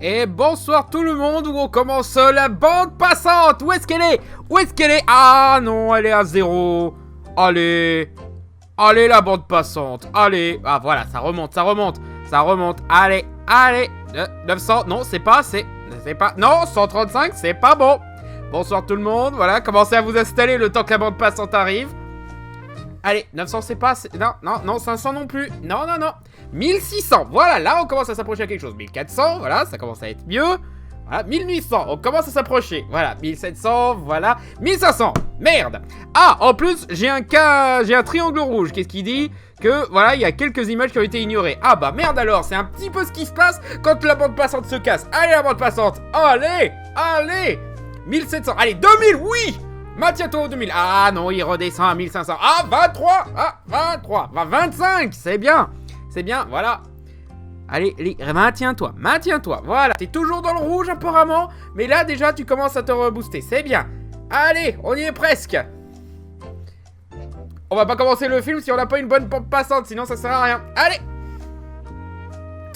Et bonsoir tout le monde, où on commence la bande passante. Où est-ce qu'elle est? Où est-ce qu'elle est? Ah non, elle est à 0. Allez. Allez la bande passante. Allez. Ah voilà, ça remonte, ça remonte. Ça remonte. Allez, allez. 900, non, c'est pas assez. C'est pas... Non, 135, c'est pas bon. Bonsoir tout le monde, voilà, commencez à vous installer le temps que la bande passante arrive. Allez, 900 c'est pas assez. Non, non, non, 500 non plus. Non, non, non. 1600, voilà, là on commence à s'approcher à quelque chose. 1400, voilà, ça commence à être mieux. Voilà, 1800, on commence à s'approcher. Voilà, 1700, voilà. 1500, merde. Ah, en plus, j'ai un triangle rouge. Qu'est-ce qu'il dit? Que, voilà, il y a quelques images qui ont été ignorées. Ah bah merde alors, c'est un petit peu ce qui se passe quand la bande passante se casse. Allez la bande passante, allez, allez. 1700, allez, 2000, oui. Maintiens-toi au 2000. Ah non, il redescend à 1500. Ah, 23. Ah, 23. 25, c'est bien. C'est bien, voilà. Allez, maintiens-toi, maintiens-toi. Voilà, t'es toujours dans le rouge apparemment. Mais là, déjà, tu commences à te rebooster. C'est bien. Allez, on y est presque. On va pas commencer le film si on n'a pas une bonne pompe passante. Sinon, ça sert à rien. Allez.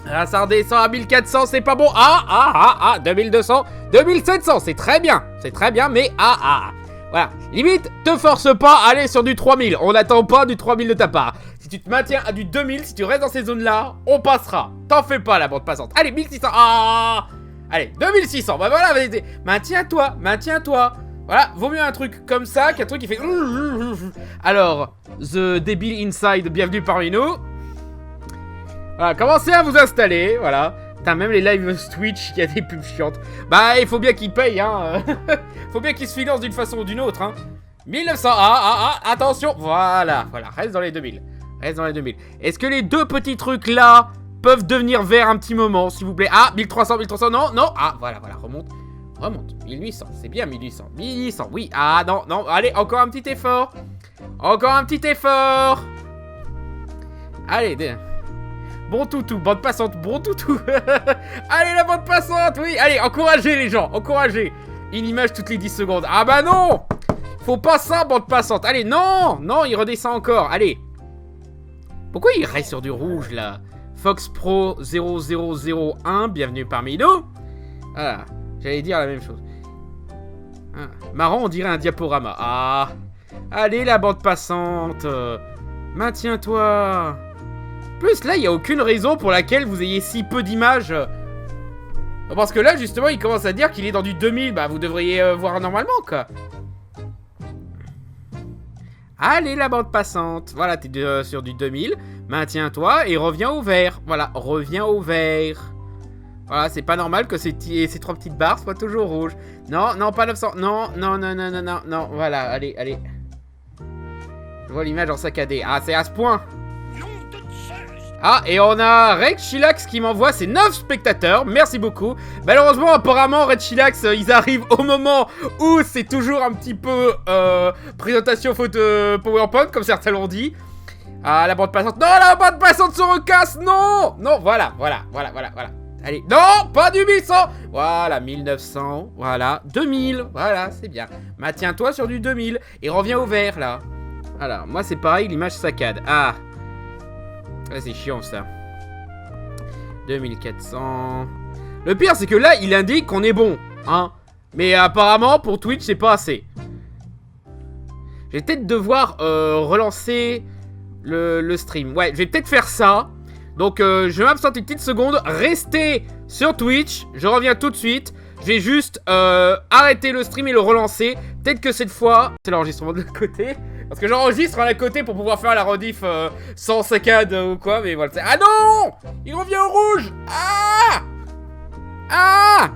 Ah, ça redescend à 1400, c'est pas bon. 2200, 2700, c'est très bien. C'est très bien, mais voilà, limite, te force pas à aller sur du 3000. On n'attend pas du 3000 de ta part. Si tu te maintiens à du 2000, si tu restes dans ces zones-là, on passera. T'en fais pas, la bande passante. Allez, 1600. Allez, 2600. Bah voilà, maintiens-toi, maintiens-toi. Voilà, vaut mieux un truc comme ça qu'un truc qui fait... Alors, The Devil Inside, bienvenue parmi nous. Voilà, commencez à vous installer, voilà. Putain, même les lives Twitch, il y a des pubs chiantes. Bah, il faut bien qu'ils payent, hein. Faut bien qu'ils se financent d'une façon ou d'une autre, hein. 1900, attention. Voilà, voilà, reste dans les 2000. Reste dans les 2000. Est-ce que les deux petits trucs là peuvent devenir verts un petit moment, s'il vous plaît? Ah, 1300, 1300, non, non. Ah, voilà, voilà, remonte. Remonte, 1800, c'est bien 1800. 1800, oui, ah non, non, allez, encore un petit effort. Encore un petit effort. Allez, bon toutou, bande passante, bon toutou. Allez la bande passante, oui. Allez, encouragez les gens, encouragez. Une image toutes les 10 secondes. Ah bah non. Faut pas ça, bande passante. Allez, non, non, il redescend encore, allez. Pourquoi il reste sur du rouge là? Fox Pro 0001, bienvenue parmi nous. Voilà, j'allais dire la même chose. Marrant, on dirait un diaporama. Ah, allez la bande passante. Maintiens-toi. Plus là, il n'y a aucune raison pour laquelle vous ayez si peu d'images. Parce que là, justement, il commence à dire qu'il est dans du 2000. Bah, vous devriez voir normalement, quoi. Allez, la bande passante. Voilà, t'es sur du 2000. Maintiens-toi et reviens au vert. Voilà, reviens au vert. Voilà, c'est pas normal que ces trois petites barres soient toujours rouges. Non, non, pas 900. Non, non, non, non, non, non, non. Voilà, allez, allez. Je vois l'image en saccadé. Ah, c'est à ce point. Ah, et on a Red Chillax qui m'envoie ses 9 spectateurs, merci beaucoup. Malheureusement, apparemment, Red Chillax, ils arrivent au moment où c'est toujours un petit peu présentation faute PowerPoint, comme certains l'ont dit. Ah, la bande passante, non, la bande passante se recasse, non. Non, voilà, voilà, voilà, voilà, voilà. Allez, non, pas du 1100. Voilà, 1900, voilà, 2000, voilà, c'est bien. Maintiens-toi sur du 2000 et reviens au vert, là. Voilà, moi c'est pareil, l'image saccade. Ah. Ouais, c'est chiant ça. 2400. Le pire c'est que là il indique qu'on est bon, hein. Mais apparemment pour Twitch c'est pas assez. Je vais peut-être devoir relancer le stream. Ouais, je vais peut-être faire ça. Donc je m'absente une petite seconde. Restez sur Twitch. Je reviens tout de suite. Je vais juste arrêter le stream et le relancer. Peut-être que cette fois c'est l'enregistrement de l'autre côté. Parce que j'enregistre à côté pour pouvoir faire la rediff sans saccade ou quoi, mais voilà. Ah non! Il revient au rouge! Ah! Ah!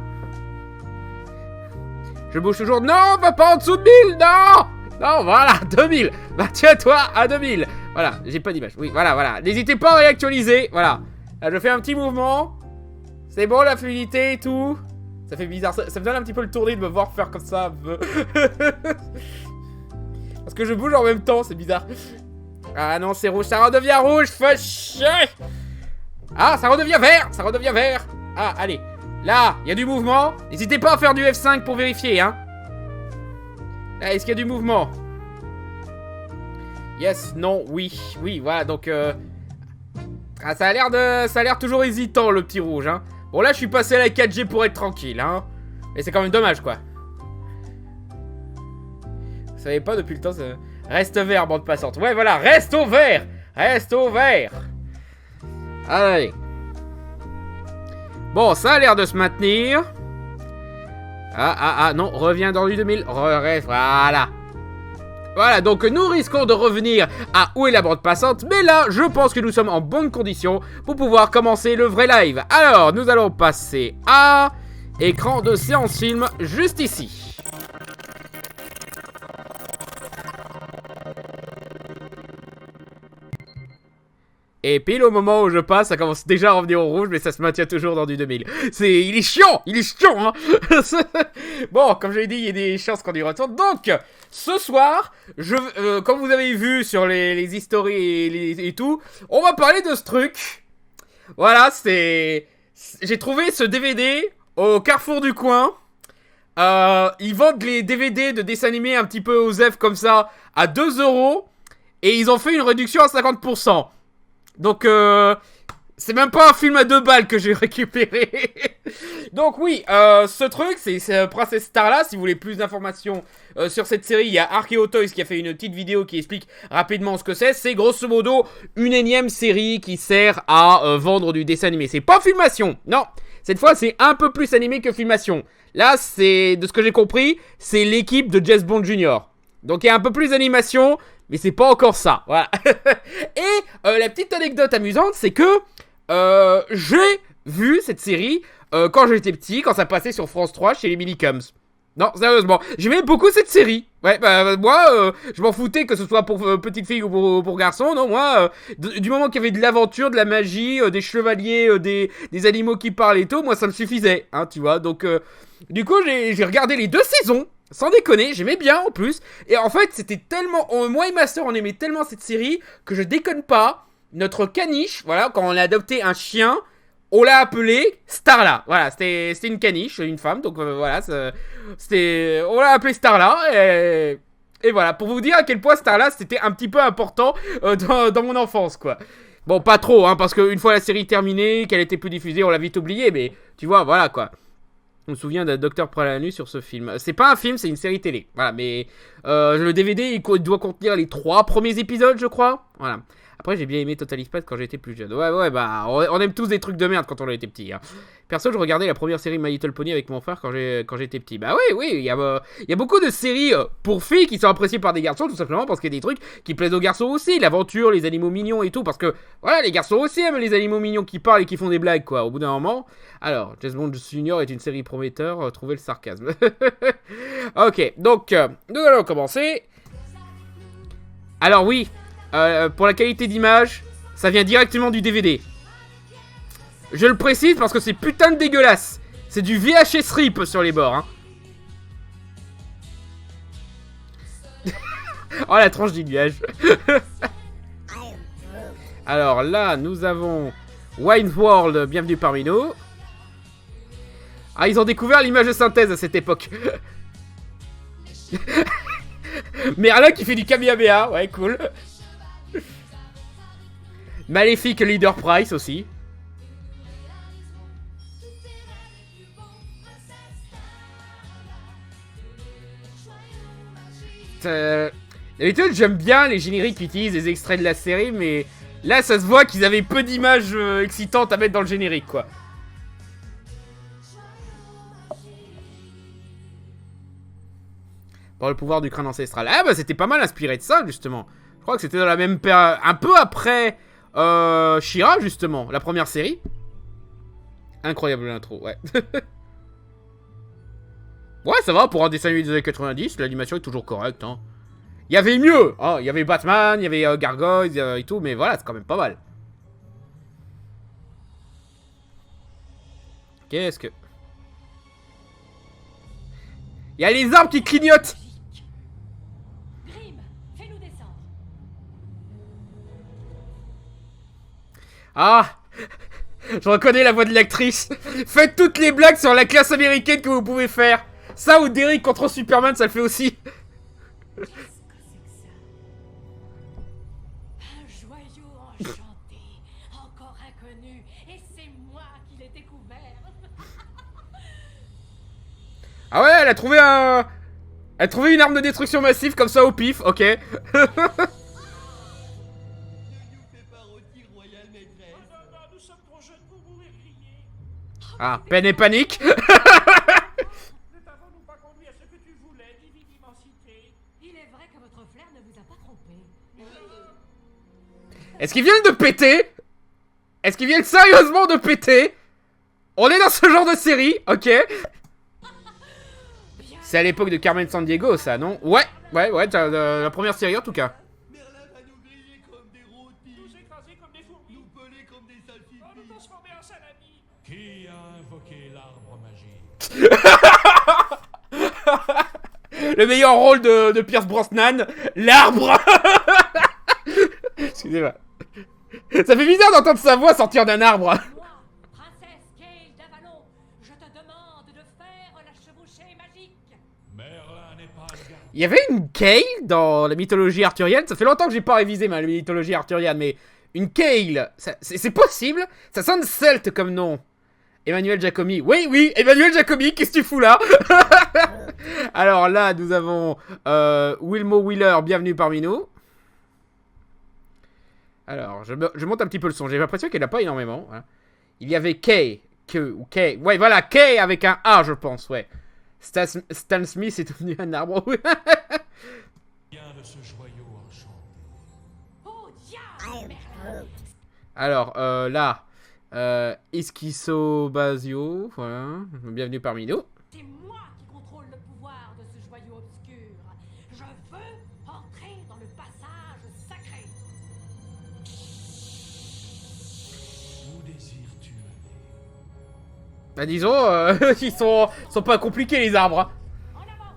Je bouge toujours. Non, va pas en dessous de 1000! Non! Non, voilà, 2000! Bah tiens-toi à 2000! Voilà, j'ai pas d'image. Oui, voilà, voilà. N'hésitez pas à réactualiser. Voilà. Là, je fais un petit mouvement. C'est bon, la fluidité et tout. Ça fait bizarre. Ça me donne un petit peu le tournis de me voir faire comme ça. Parce que je bouge en même temps, c'est bizarre. Ah non, c'est rouge, ça redevient rouge, fais chier. Ah, ça redevient vert, ça redevient vert. Ah, allez, là, il y a du mouvement. N'hésitez pas à faire du F5 pour vérifier, hein. Là, est-ce qu'il y a du mouvement? Yes, non, oui, oui, voilà, donc... Ah, ça a l'air toujours hésitant, le petit rouge, hein. Bon, là, je suis passé à la 4G pour être tranquille, hein. Mais c'est quand même dommage, quoi. Vous savez pas, depuis le temps, ça... Reste vert, bande passante. Ouais, voilà, reste au vert. Reste au vert. Allez. Bon, ça a l'air de se maintenir. Non, reviens dans du 2000. Voilà. Voilà, donc nous risquons de revenir à où est la bande passante. Mais là, je pense que nous sommes en bonne condition pour pouvoir commencer le vrai live. Alors, nous allons passer à écran de séance film, juste ici. Et pile au moment où je passe, ça commence déjà à revenir au rouge, mais ça se maintient toujours dans du 2000. Il est chiant, hein. Bon, comme je l'ai dit, il y a des chances qu'on y retourne. Donc, ce soir, comme vous avez vu sur les histories et tout, on va parler de ce truc. Voilà, j'ai trouvé ce DVD au Carrefour du coin. Ils vendent les DVD de dessins animés un petit peu aux F comme ça à 2 €. Et ils ont fait une réduction à 50%. Donc, c'est même pas un film à 2 balles que j'ai récupéré. Donc oui, ce truc, c'est Princess Starla. Si vous voulez plus d'informations sur cette série, il y a Archeo Toys qui a fait une petite vidéo qui explique rapidement ce que c'est. C'est grosso modo une énième série qui sert à vendre du dessin animé. C'est pas filmation, non. Cette fois, c'est un peu plus animé que filmation. Là, c'est, de ce que j'ai compris, c'est l'équipe de James Bond Jr. Donc il y a un peu plus d'animation, mais c'est pas encore ça, voilà. Et la petite anecdote amusante, c'est que j'ai vu cette série quand j'étais petit, quand ça passait sur France 3 chez les Minicums. Non, sérieusement, j'aimais beaucoup cette série. Ouais, moi, je m'en foutais que ce soit pour petite fille ou pour garçon. Non, moi, du moment qu'il y avait de l'aventure, de la magie, des chevaliers, des animaux qui parlent et tout, moi, ça me suffisait, hein, tu vois. Donc, du coup, j'ai regardé les 2 saisons. Sans déconner, j'aimais bien en plus. Et en fait, c'était tellement... moi et ma soeur, on aimait tellement cette série que je déconne pas. Notre caniche, voilà, quand on a adopté un chien, on l'a appelé Starla. Voilà, c'était une caniche, une femme. Donc voilà, on l'a appelé Starla. Et voilà, pour vous dire à quel point Starla, c'était un petit peu important dans mon enfance, quoi. Bon, pas trop, hein, parce qu'une fois la série terminée, qu'elle était plus diffusée, on l'a vite oublié. Mais tu vois, voilà, quoi. On me souvient d'un Docteur Pralanu sur ce film. C'est pas un film, c'est une série télé. Voilà, mais le DVD, il doit contenir les 3 premiers épisodes, je crois. Voilà. Après, j'ai bien aimé Total Spies quand j'étais plus jeune. Ouais, bah, on aime tous des trucs de merde quand on était petit. Hein. Perso, je regardais la première série My Little Pony avec mon frère quand j'étais petit. Bah oui, il y a beaucoup de séries pour filles qui sont appréciées par des garçons, tout simplement parce qu'il y a des trucs qui plaisent aux garçons aussi. L'aventure, les animaux mignons et tout. Parce que, voilà, les garçons aussi aiment les animaux mignons qui parlent et qui font des blagues, quoi, au bout d'un moment. Alors, James Bond Junior est une série prometteur, trouvez le sarcasme. Ok, donc, nous allons commencer. Alors oui, pour la qualité d'image, ça vient directement du DVD. Je le précise parce que c'est putain de dégueulasse. C'est du VHS RIP sur les bords, hein. Oh, la tranche du nuage. Alors là, nous avons Wayne's World, bienvenue parmi nous. Ah, ils ont découvert l'image de synthèse à cette époque. Merlin qui fait du Kamehameha, ouais, cool. Maléfique Leader Price aussi. D'habitude, j'aime bien les génériques qui utilisent des extraits de la série, mais là, ça se voit qu'ils avaient peu d'images excitantes à mettre dans le générique, quoi. Par le pouvoir du crâne ancestral. Ah bah c'était pas mal inspiré de ça, justement. Je crois que c'était dans la même période, un peu après She-Ra, justement, la première série. Incroyable l'intro, ouais. Ouais, ça va, pour un dessin animé des années 90, l'animation est toujours correcte, hein. Il y avait mieux, hein. Il y avait Batman, il y avait Gargoyle et tout, mais voilà, c'est quand même pas mal. Qu'est-ce que... Il y a les arbres qui clignotent. Ah, je reconnais la voix de l'actrice. Faites toutes les blagues sur la classe américaine que vous pouvez faire. Ça ou Derrick contre Superman, ça le fait aussi. Qu'est-ce que c'est que ça? Un joyau enchanté, encore inconnu, et c'est moi qui l'ai découvert. Ah ouais, elle a trouvé un... Elle a trouvé une arme de destruction massive comme ça au pif, ok. Ne nous fais pas rôtir, royale maîtresse. Oh non, non, nous sommes trop jeunes pour mourir grillés. Ah, peine et panique. Ne t'avons-nous pas conduit à ce que tu voulais, divine immensité? Il est vrai que votre flair ne vous a pas trompé. Est-ce qu'ils viennent de péter? Est-ce qu'ils viennent sérieusement de péter? On est dans ce genre de série, ok. C'est à l'époque de Carmen Sandiego, ça, non? Ouais, la première série en tout cas. Merlin va nous griller comme des rôtis, Nous écraser comme des fourmis. nous peler comme des Oh, nous salsifis. transformer en salami. Qui a invoqué l'arbre magique? Le meilleur rôle de Pierce Brosnan, l'arbre. Excusez-moi. Ça fait bizarre d'entendre sa voix sortir d'un arbre. Moi, princesse Gale d'Avalon, je te demande de faire la chevauchée magique. Merlin n'est pas le gardien. Il y avait une Kale dans la mythologie arthurienne. Ça fait longtemps que j'ai pas révisé ma mythologie arthurienne, mais une Kale, c'est possible. Ça sonne celte comme nom. Emmanuel Giacomi. Oui, Emmanuel Giacomi, qu'est-ce que tu fous là? Alors là, nous avons Wilmo Wheeler, bienvenue parmi nous. Alors, je monte un petit peu le son. J'ai l'impression qu'il n'y en a pas énormément. Voilà. Il y avait Kay. Ouais, voilà, Kay avec un A, je pense, ouais. Stan Smith est devenu un arbre. Vient de ce joyau enchanté. Oh diable, Merlin. Alors, là, Esquisso Basio, voilà. Bienvenue parmi nous. C'est moi qui contrôle le pouvoir de ce joyau obscur. Je veux entrer dans le passage sacré. Où désires-tu aller? Bah disons, ils sont pas compliqués les arbres. Hein. En avant.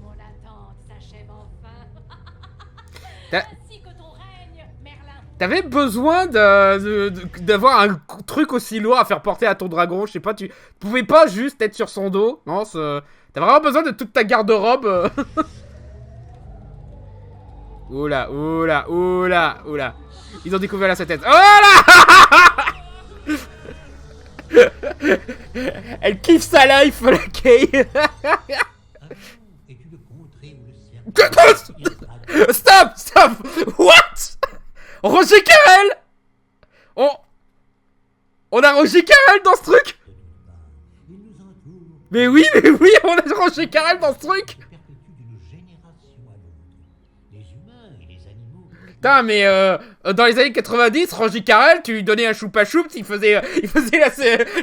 Mon attente s'achève enfin. T'as- Ainsi que ton règne, Merlin. T'avais besoin d'avoir un truc aussi lourd à faire porter à ton dragon, je sais pas, tu pouvais pas juste être sur son dos, non, t'as vraiment besoin de toute ta garde-robe. Oula. Ils ont découvert sa tête. Oh là. Elle kiffe sa life, la Kay. Es-tu de contrée où le cercle Stop. What? Roger Carrel. On a Roger Carrel dans ce truc. il nous entoure Mais oui, on a Roger Carrel dans ce truc. et perpétue d'une génération à l'autre. Les humains et les animaux. Putain, mais dans les années 90, Roger Carrel, tu lui donnais un choupa choups, il faisait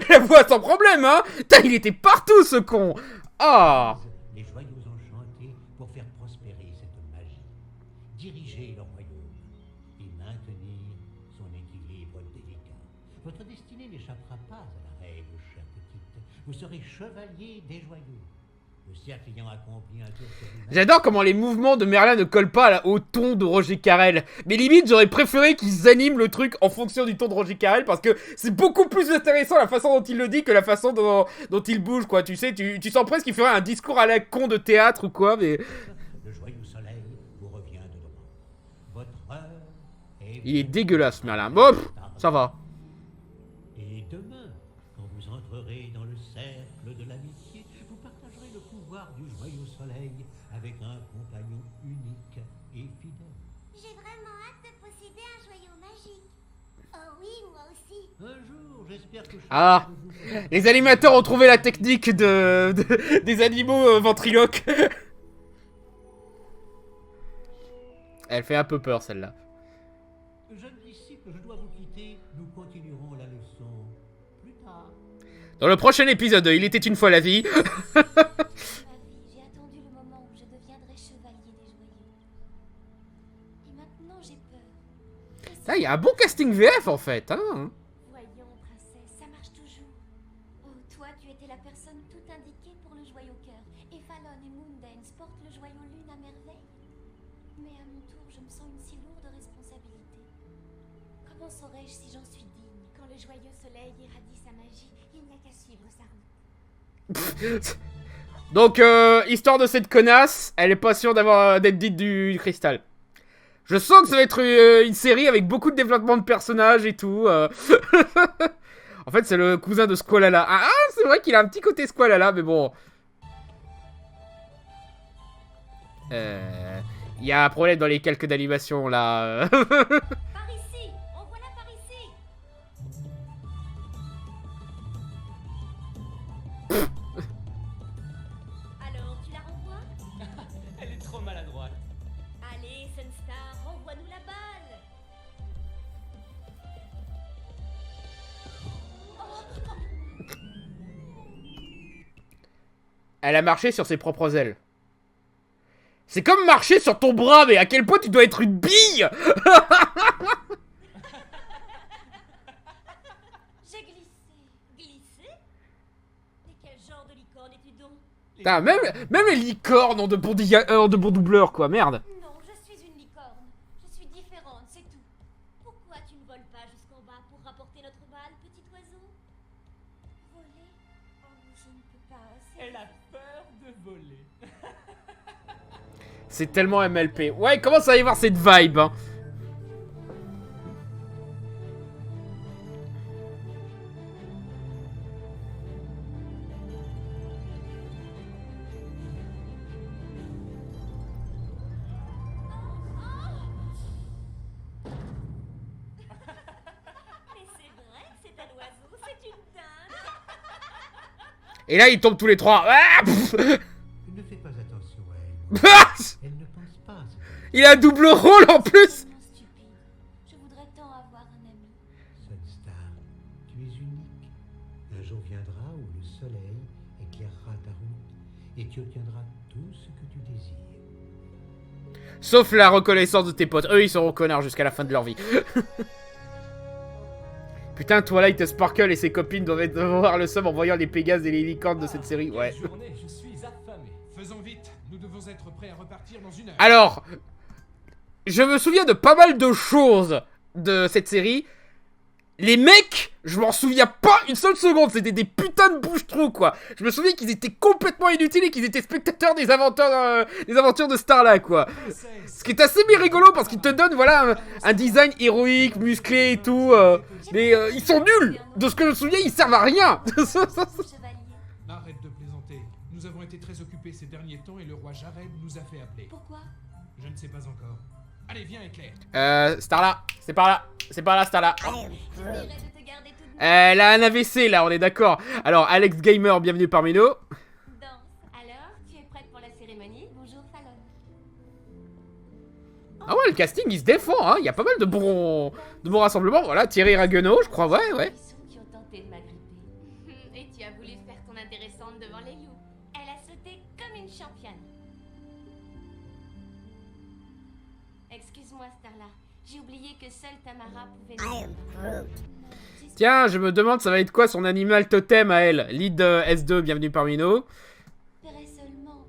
la voix sans problème, hein. Putain, il était partout, ce con. Ah. Les joyaux enchantés pour faire prospérer cette magie, diriger leur royaume et maintenir son équilibre délicat. Votre destinée n'échappera pas à la règle, chère petite. Vous serez chevalier des joyaux. Le cercle ayant accompli un tour sur lui-même, J'adore comment les mouvements de Merlin ne collent pas là, au ton de Roger Carrel. Mais limite, j'aurais préféré qu'ils animent le truc en fonction du ton de Roger Carrel parce que c'est beaucoup plus intéressant la façon dont il le dit que la façon dont il bouge, quoi. Tu sais, tu sens presque qu'il ferait un discours à la con de théâtre ou quoi, mais... le joyeux soleil vous revient de demain. Votre heure est... Il est dégueulasse, Merlin. Bon, pff, ça va. Et demain, quand vous entrerez dans le cercle de l'amitié, vous partagerez le pouvoir du joyeux soleil avec un compagnon unique et fidèle. J'ai vraiment hâte de posséder un joyau magique. Oh oui, moi aussi. Un jour, j'espère que... Ah, les animateurs ont trouvé la technique des animaux ventriloques. Elle fait un peu peur, celle-là. Jeunes disciples, je dois vous quitter. Nous continuerons la leçon plus tard. Dans le prochain épisode, il était une fois la vie. Ma vie, j'ai attendu le moment où je deviendrai chevalier des joyaux. Et maintenant, j'ai peur. Il y a un bon casting VF en fait, hein. Voyons, princesse, ça marche toujours. Oh, toi, tu étais la personne tout indiquée pour le joyau cœur. Et Fallon et Moondance portent le joyau lune à merveille. Mais à mon tour, je me sens une si lourde responsabilité. Comment saurais-je si j'en suis digne? Quand le joyeux soleil irradie sa magie, il n'y a qu'à suivre sa route. Donc, histoire de cette connasse, elle est pas sûre d'être dite du cristal. Je sens que ça va être une série avec beaucoup de développement de personnages et tout. En fait, c'est le cousin de Squalala. Ah, c'est vrai qu'il a un petit côté Squalala, mais bon. Il y a un problème dans les calques d'animation, là. Par ici. Envoie-la par ici. Alors, tu la renvoies? Elle est trop maladroite. Allez, Sunstar, renvoie-nous la balle. Elle a marché sur ses propres ailes. C'est comme marcher sur ton bras, mais à quel point tu dois être une bille. J'ai glissé. Glissé? Mais quel genre de licorne es-tu donc? Putain, même les licornes ont de bons doubleurs, quoi, merde. Non, je suis une licorne. Je suis différente, c'est tout. Pourquoi tu ne voles pas jusqu'en bas pour rapporter notre balle, petit oiseau? Voler? Oh, je ne peux pas. Elle a peur de voler. C'est tellement MLP. Ouais, il commence à y avoir cette vibe, hein. Mais c'est vrai que c'est un oiseau, c'est une dinde. Et là, ils tombent tous les trois. Ah, pff. Ne fais pas attention à elle. Elle ne pense pas à ce qu'elle Il a un double rôle en plus. Non, stupide. Je voudrais tant avoir un ami. Sunstar, tu es unique. Un jour viendra où le soleil éclairera ta route et tu obtiendras tout ce que tu désires. Sauf la reconnaissance de tes potes. Eux, ils seront connards jusqu'à la fin de leur vie. Putain, Twilight Sparkle et ses copines doivent avoir le seum en voyant les Pégases et les licornes de cette série. Ouais. Quelle journée, je suis affamé. Faisons vite, nous devons être prêts à repartir dans une heure. Alors, je me souviens de pas mal de choses de cette série. Les mecs, je m'en souviens pas une seule seconde. C'était des putains de bouche-trous, quoi. Je me souviens qu'ils étaient complètement inutiles et qu'ils étaient spectateurs des aventures de Starla, quoi. Ce qui est assez rigolo parce qu'ils te donnent, voilà, un design héroïque, musclé et tout. Mais ils sont nuls. De ce que je me souviens, ils servent à rien. Chevalier. Arrête de plaisanter. Nous avons été très occupés ces derniers temps et le roi Jared nous a fait appeler. Pourquoi? Je ne sais pas encore. Allez, viens, Éclair. Starla, c'est par là. C'est par là, Starla. J'essaierai de te garder toute douce. Elle a un AVC là, on est d'accord. Alors, Alex Gamer, bienvenue parmi nous. Danse. Alors, tu es prête pour la cérémonie? Bonjour, Fallon. Ah ouais, le casting il se défend, hein. Il y a pas mal de bons rassemblements. Voilà, Thierry Raguenaud, je crois, ouais. Qui ont tenté de m'agripper. Et tu as voulu faire ton intéressante devant les loups. Elle a sauté comme une championne. Excuse-moi, Starla. J'ai oublié que seule Tamara pouvait... Tiens, je me demande ça va être quoi son animal totem à elle. Lead S2, bienvenue parmi nous. J'espérais seulement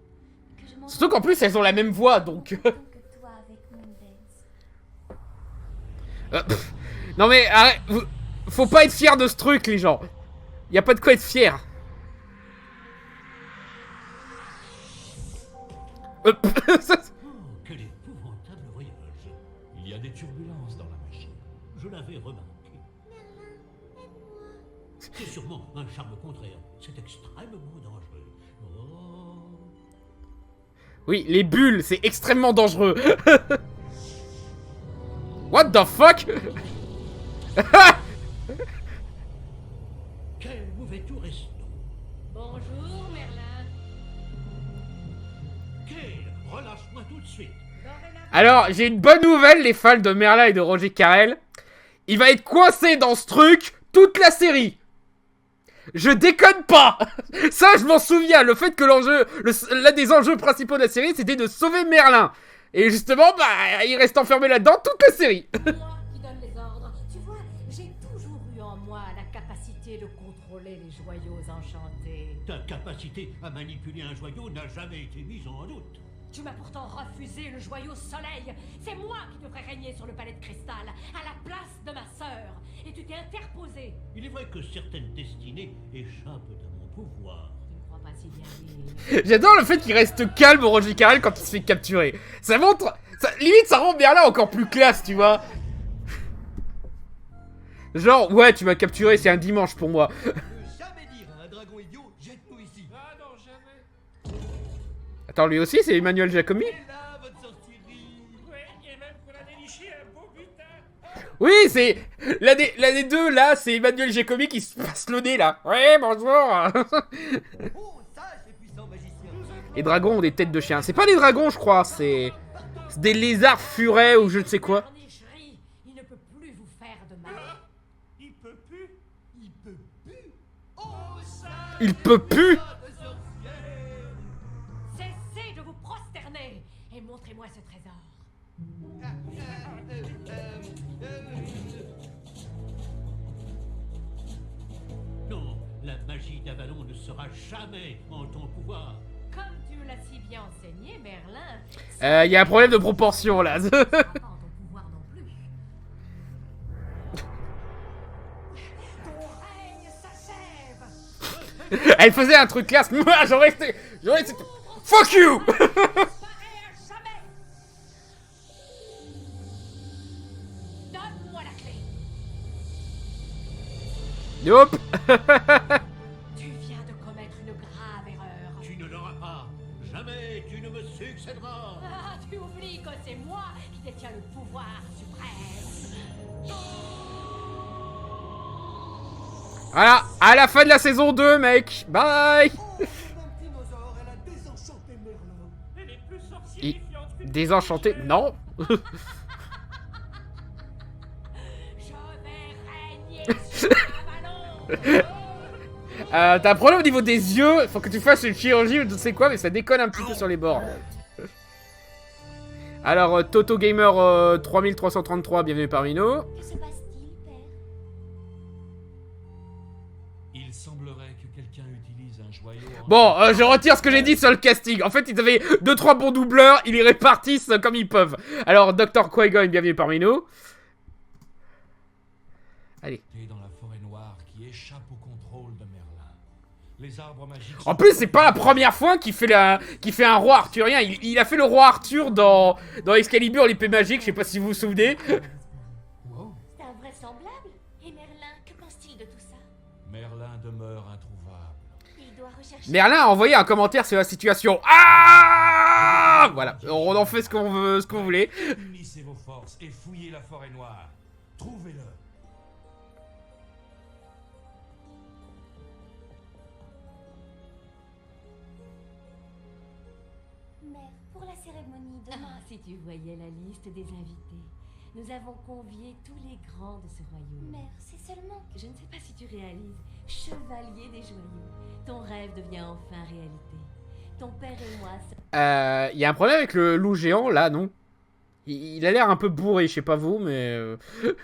que je m'en Surtout qu'en plus elles ont la même voix, donc... que toi avec Moondance. Non mais, arrête, faut pas être fier de ce truc, les gens. Y a pas de quoi être fier. Oh, quel épouvantable voyage. Il y a des turbulences dans la machine. Je l'avais remarqué. C'est sûrement un charme contraire. C'est extrêmement dangereux. Oh. Oui, les bulles, c'est extrêmement dangereux. What the fuck? Quel mauvais tour est-ce donc? Bonjour, Merlin. Quel? Relâche-moi tout de suite. Alors, j'ai une bonne nouvelle, les fans de Merlin et de Roger Carrel. Il va être coincé dans ce truc toute la série. Je déconne pas. Ça, je m'en souviens. Le fait que l'un des enjeux principaux de la série, c'était de sauver Merlin. Et justement, bah, il reste enfermé là-dedans toute la série. Moi qui donne les ordres. Tu vois, j'ai toujours eu en moi la capacité de contrôler les joyaux enchantés. Ta capacité à manipuler un joyau n'a jamais été mise en doute. Tu m'as pourtant refusé le joyau soleil. C'est moi qui devrais régner sur le palais de cristal, à la place de ma sœur. Et tu t'es interposé. Il est vrai que certaines destinées échappent à mon pouvoir. Tu ne crois pas si bien dire. J'adore le fait qu'il reste calme, Roger Carrel, quand il se fait capturer. Ça montre... limite, ça rend Merlin encore plus classe, tu vois. Genre, ouais, tu m'as capturé, c'est un dimanche pour moi. Je peux jamais dire à un dragon idiot, jette-nous ici. Ah non, jamais. Attends, lui aussi, c'est Emmanuel Jacomi? Et là, votre sortie. Ouais, et même qu'on a déniché un beau butin. Oui, c'est... L'un des deux, là, c'est Emmanuel Jacomi qui se passe le nez, là. Ouais, bonjour. Oh, sage et puissant magicien. Les dragons ont des têtes de chien. C'est pas des dragons, je crois, c'est des lézards furets ou je ne sais quoi. Cornicherie, il ne peut plus vous faire de mal. Il peut plus. Il peut plus. Oh, sage Il peut plus. de sorcière. Cessez de vous prosterner et montrez-moi ce trésor. Non, la magie d'Avalon ne sera jamais en ton pouvoir. Comme tu me l'as si bien enseigné, Merlin, Il y a un problème de proportion, là. ce ne sera pas en ton pouvoir non plus. Ton règne s'achève. Elle faisait un truc classe. Moi, j'aurais été... Fuck you. Disparaît à jamais. Donne-moi la clé. Nope. Tu viens de commettre une grave erreur. Tu ne l'auras pas. Jamais tu ne me succéderas. Ah, tu oublies que c'est moi qui détiens le pouvoir suprême. Voilà, à la fin de la saison 2, mec. Bye. Elle est plus Il- sorcière que Désenchanté. Non. Je vais régner sur Avalon. T'as un problème au niveau des yeux. Faut que tu fasses une chirurgie ou je ne sais quoi, mais ça déconne un petit peu sur les bords. Alors, Toto Gamer 3333, bienvenue parmi nous. Que se passe-t-il, père? Il semblerait que quelqu'un utilise un joyau en... Bon, je retire ce que j'ai dit sur le casting. En fait, ils avaient 2-3 bons doubleurs, ils les répartissent comme ils peuvent. Alors, Dr. Qui-Gon, bienvenue parmi nous. Allez. dans la forêt noire qui échappe au contrôle de Merlin. Les arbres magiques... En plus, c'est pas la première fois qu'il fait, un roi arthurien. Il a fait le roi Arthur dans Excalibur, l'épée magique, je sais pas si vous vous souvenez. C'est invraisemblable. Et Merlin, que pense-t-il de tout ça? Merlin demeure introuvable. Il doit rechercher... Merlin a envoyé un commentaire sur la situation. Ah, voilà, on en fait ce qu'on veut, ce qu'on voulait. Unissez vos forces et fouillez la forêt noire. Trouvez-le. Mère, pour la cérémonie demain... Ah, si tu voyais la liste des invités. Nous avons convié tous les grands de ce royaume. Mère, c'est seulement... Je ne sais pas si tu réalises, chevalier des joyaux, ton rêve devient enfin réalité. Ton père et moi... Il y a un problème avec le loup géant, là, non? Il a l'air un peu bourré, je sais pas vous, mais...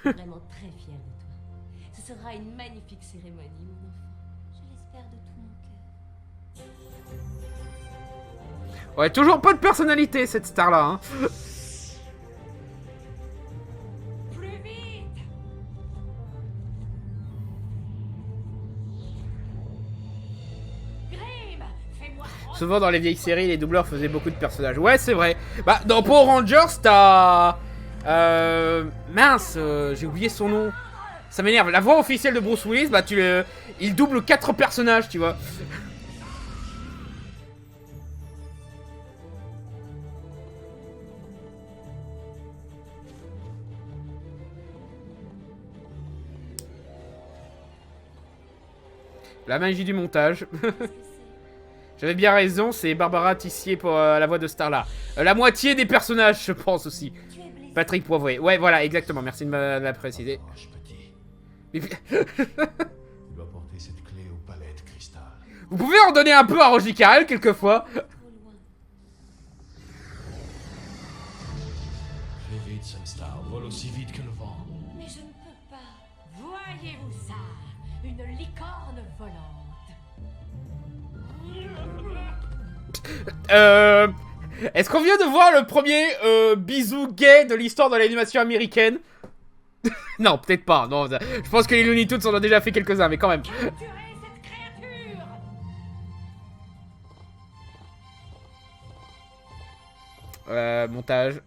vraiment très fier de toi. Ce sera une magnifique cérémonie, mon enfant. Je l'espère de tout mon cœur. Ouais, toujours pas de personnalité, cette star-là, hein. Plus vite! Grim, fais-moi Souvent dans les vieilles séries, les doubleurs faisaient beaucoup de personnages. Ouais, c'est vrai. Bah, dans Power Rangers, t'as... Mince, j'ai oublié son nom. Ça m'énerve. La voix officielle de Bruce Willis, bah, il double 4 personnages, tu vois. La magie du montage. Qu'est-ce que c'est? J'avais bien raison, c'est Barbara Tissier pour la voix de Starla. La moitié des personnages, je pense aussi. Tu es blessé. Patrick Poivret. Ouais, voilà, exactement. Merci de me la préciser. Roche petit, Mais- tu dois porter cette clé au palais de cristal. Vous pouvez en donner un peu à Roger Carrel quelquefois. Trop loin. Fais vite, Sunstar, vole aussi vite que le vent. Mais je ne peux pas. Voyez-vous ça? Une licorne volante. Est-ce qu'on vient de voir le premier bisou gay de l'histoire de l'animation américaine? Non, peut-être pas. Non, je pense que les Looney Tunes en ont déjà fait quelques-uns, mais quand même. Capturez cette créature! Montage.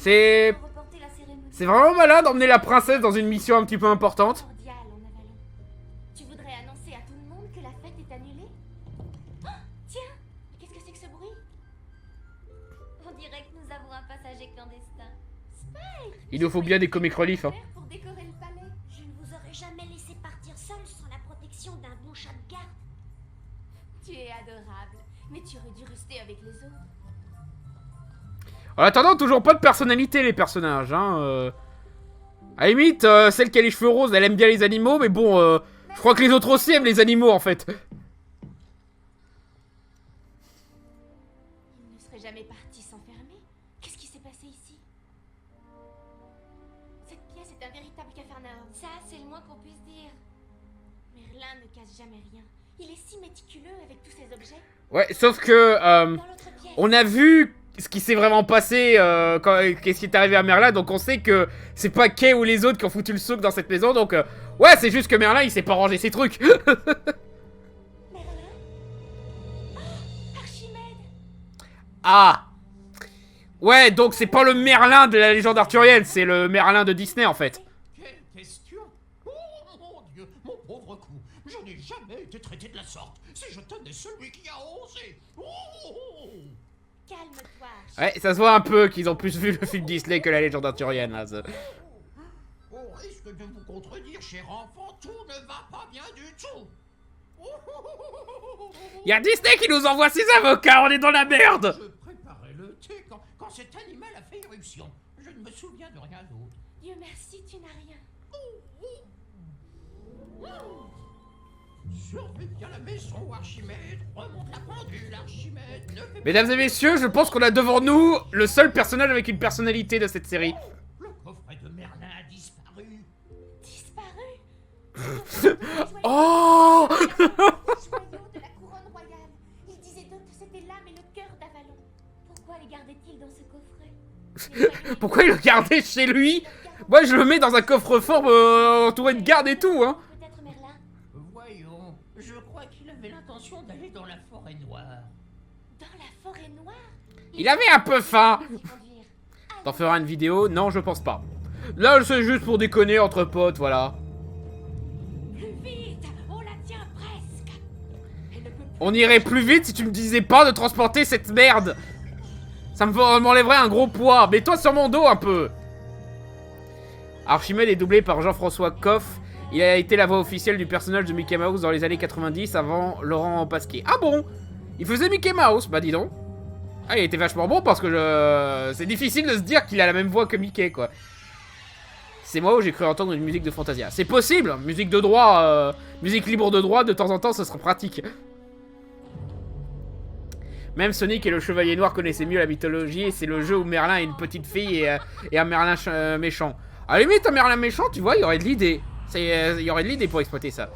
C'est... Reporter la cérémonie. C'est vraiment malin d'emmener la princesse dans une mission un petit peu importante. Cordial en Avalon. Tu voudrais annoncer à tout le monde que la fête est annulée? Oh, tiens, qu'est-ce que c'est que ce bruit? On dirait que nous avons un passager clandestin. Spike! Il nous faut bien des comic relief, hein. Pour décorer le palais. Je ne vous aurais jamais laissé partir seul sans la protection d'un bon chat de garde. Tu es adorable, mais tu aurais dû rester avec les autres. En attendant, toujours pas de personnalité, les personnages, hein. À la limite, celle qui a les cheveux roses, elle aime bien les animaux, mais bon, je crois que les autres aussi aiment les animaux, en fait. Il ne serait jamais parti s'enfermer. Qu'est-ce qui s'est passé ici? Cette pièce est un véritable capharnaüm. Ça, c'est le moins qu'on puisse dire. Merlin ne casse jamais rien. Il est si méticuleux avec tous ses objets. Ouais, sauf que, Dans l'autre pièce. on a vu ce qui s'est vraiment passé, qu'est-ce qui est arrivé à Merlin, donc on sait que c'est pas Kay ou les autres qui ont foutu le souk dans cette maison, donc ouais, c'est juste que Merlin, il sait pas ranger ses trucs. Merlin? Oh, Archimède! Ah. Ouais, donc c'est pas le Merlin de la légende arthurienne, c'est le Merlin de Disney, en fait. Quelle question! Oh mon Dieu, mon pauvre coup! Je n'ai jamais été traité de la sorte. Si je tenais celui qui a osé! Oh. Calme-toi, Archimède. Ouais, ça se voit un peu qu'ils ont plus vu le film Disney que la légende arthurienne, là. Au risque de vous contredire, cher enfant, tout ne va pas bien du tout. Y a Disney qui nous envoie ses avocats, on est dans la merde. Je préparais le thé quand cet animal a fait éruption. Je ne me souviens de rien d'autre. Dieu merci, tu n'as rien. Surveille bien la maison, Archimède. Remonte la pendule, Archimède. Ne fais Mesdames et messieurs, je pense qu'on a devant nous le seul personnage avec une personnalité de cette série. Le coffret de Merlin a disparu. Disparu? Oh. Le joyau de la couronne royale. Il disait donc que c'était l'âme et le cœur d'Avalon. Pourquoi les gardait-il dans ce coffret? Pourquoi il le gardait chez lui? Moi, je le mets dans un coffre-fort entouré de garde et tout, hein. Peut-être Merlin? Voyons, je crois qu'il avait l'intention d'aller dans la forêt noire. Dans la forêt noire? Il avait un peu faim. S'y conduire. T'en feras une vidéo? Non, je pense pas. Là, c'est juste pour déconner entre potes, voilà. Plus vite! On la tient presque! Elle ne peut plus. On irait plus vite si tu me disais pas de transporter cette merde. Ça m'enlèverait un gros poids. Mets-toi sur mon dos un peu. Archimède est doublé par Jean-François Coff. Il a été la voix officielle du personnage de Mickey Mouse dans les années 90 avant Laurent Pasquier. Ah bon? Il faisait Mickey Mouse? Bah dis donc. Ah, il était vachement bon parce que c'est difficile de se dire qu'il a la même voix que Mickey, quoi. C'est moi où j'ai cru entendre une musique de Fantasia. C'est possible. Musique de droit, musique libre de droit, de temps en temps, ce serait pratique. Même Sonic et le Chevalier Noir connaissaient mieux la mythologie, et c'est le jeu où Merlin est une petite fille et un Merlin méchant. À la limite, un Merlin méchant, tu vois, il y aurait de l'idée. Il y aurait de l'idée pour exploiter ça.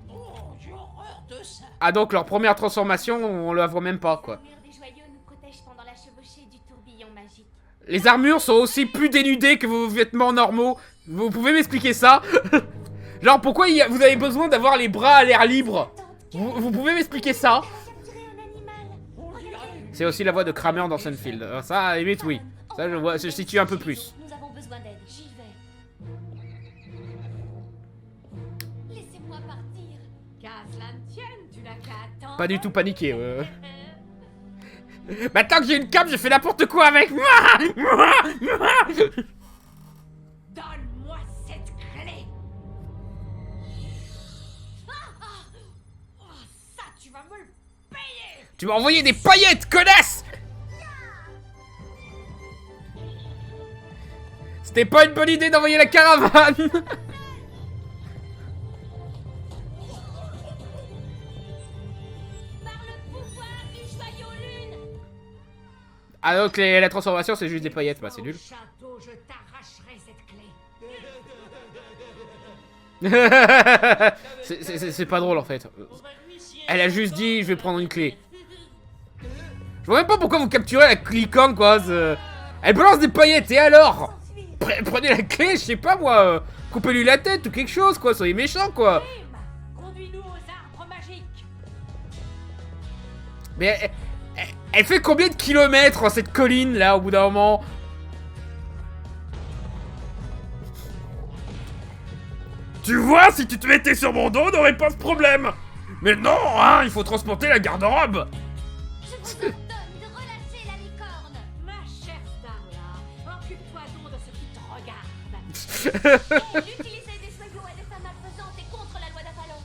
Oh, j'ai horreur de ça. Ah donc leur première transformation, on la voit même pas, quoi. L'armure des joyaux nous protège pendant la chevauchée du tourbillon magique. Les armures sont aussi plus dénudées que vos vêtements normaux. Vous pouvez m'expliquer ça? Genre pourquoi vous avez besoin d'avoir les bras à l'air libre? Vous pouvez m'expliquer ça? Capturer un animal. C'est aussi la voix de Kramer dans Sunfield. Ça, à la limite, oui. Ça, je situe un peu plus. Nous avons besoin d'aide. J'y vais. Laissez-moi partir. Qu'à cela ne tienne, tu n'as qu'à attendre. Pas du tout paniqué. Maintenant que j'ai une cape, je fais n'importe quoi avec moi. Donne-moi cette clé. Oh, ça, tu vas me le payer. Tu m'as envoyé des paillettes, connasse. C'était pas une bonne idée d'envoyer la caravane. Par le pouvoir du joyau lune. Ah donc la transformation c'est juste des paillettes, bah c'est nul. Au château, je t'arracherai cette clé. C'est pas drôle en fait. Elle a juste dit je vais prendre une clé. Je vois même pas pourquoi vous capturez la licorne quoi. Elle balance des paillettes et alors? Prenez la clé, je sais pas moi. Coupez-lui la tête ou quelque chose, quoi. Soyez méchants, quoi. Conduis-nous aux arbres magiques. Mais elle fait combien de kilomètres, cette colline, là, au bout d'un moment? Tu vois, si tu te mettais sur mon dos, on n'aurait pas ce problème. Mais non, hein, il faut transporter la garde-robe. Je vous ordonne de relâcher la licorne. Ma chère Starla, occupe-toi donc de ce qui te regarde. Et l'utiliser des joyaux à des fins malfaisantes est contre la loi d'Avalon.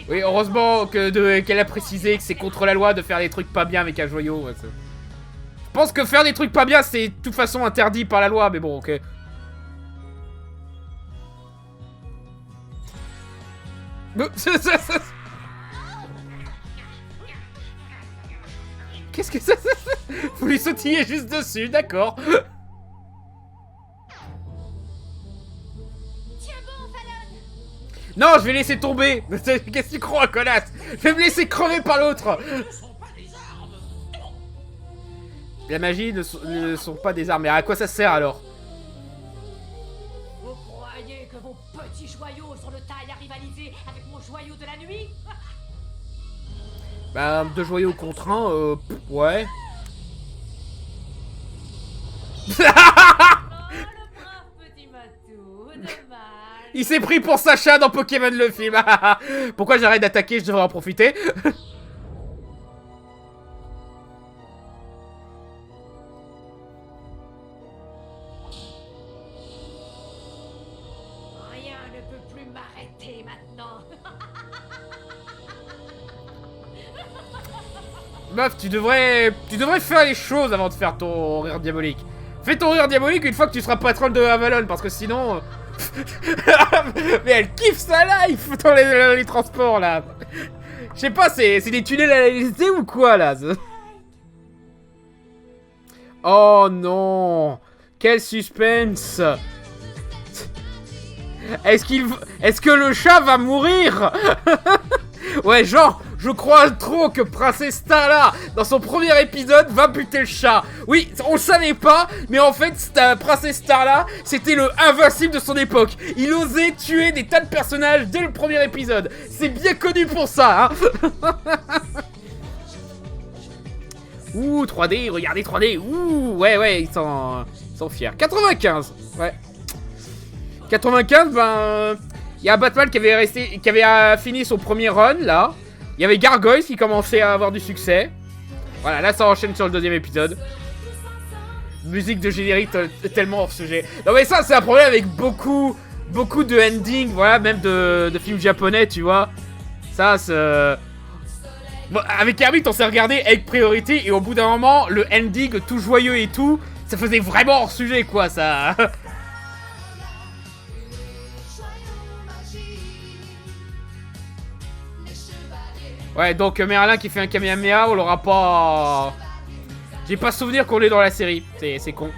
Oui, heureusement qu'elle a précisé que c'est contre la loi de faire des trucs pas bien avec un joyau. Ouais, je pense que faire des trucs pas bien, c'est de toute façon interdit par la loi, mais bon, ok. Qu'est-ce que ça? Vous lui sautillez juste dessus, d'accord. Tiens bon, Fallon. Non, je vais laisser tomber. Qu'est-ce que tu crois, connasse? Je vais me laisser crever par l'autre. La magie ne sont pas des armes. Mais à quoi ça sert alors? Vous croyez que vos petits joyaux sont de taille à rivaliser avec mon joyau de la nuit? Bah, 2 joyaux contre 1, ouais. Oh, le brave petit matou, dommage. Il s'est pris pour Sacha dans Pokémon le film. Pourquoi j'arrête d'attaquer? Je devrais en profiter. Rien ne peut plus m'arrêter maintenant. Meuf, tu devrais faire les choses avant de faire ton rire diabolique. Fais ton rire diabolique une fois que tu seras patronne de Avalon, parce que sinon... Mais elle kiffe sa life dans les transports, là. Je sais pas, c'est des tunnels à l'Élysée ou quoi, là? Oh non. Quel suspense. Est-ce que le chat va mourir? Ouais, genre, je crois trop que Princesse Starla, dans son premier épisode, va buter le chat. Oui, on le savait pas, mais en fait, Princesse Starla, c'était le invincible de son époque. Il osait tuer des tas de personnages dès le premier épisode. C'est bien connu pour ça, hein. Ouh, 3D, regardez 3D. Ouh, ouais, ils sont fiers. 95, ouais. 95, ben... Il y a Batman qui avait fini son premier run, là. Il y avait Gargoyle qui commençait à avoir du succès. Voilà, là, ça enchaîne sur le 2e épisode. Musique de générique tellement hors sujet. Non, mais ça, c'est un problème avec beaucoup de endings, voilà, même de films japonais, tu vois. Ça, c'est... Bon, avec Herbit, on s'est regardé avec priorité, et au bout d'un moment, le ending tout joyeux et tout, ça faisait vraiment hors sujet, quoi, ça... Ouais, donc Merlin qui fait un Kamehameha, on l'aura pas... J'ai pas souvenir qu'on est dans la série, c'est con.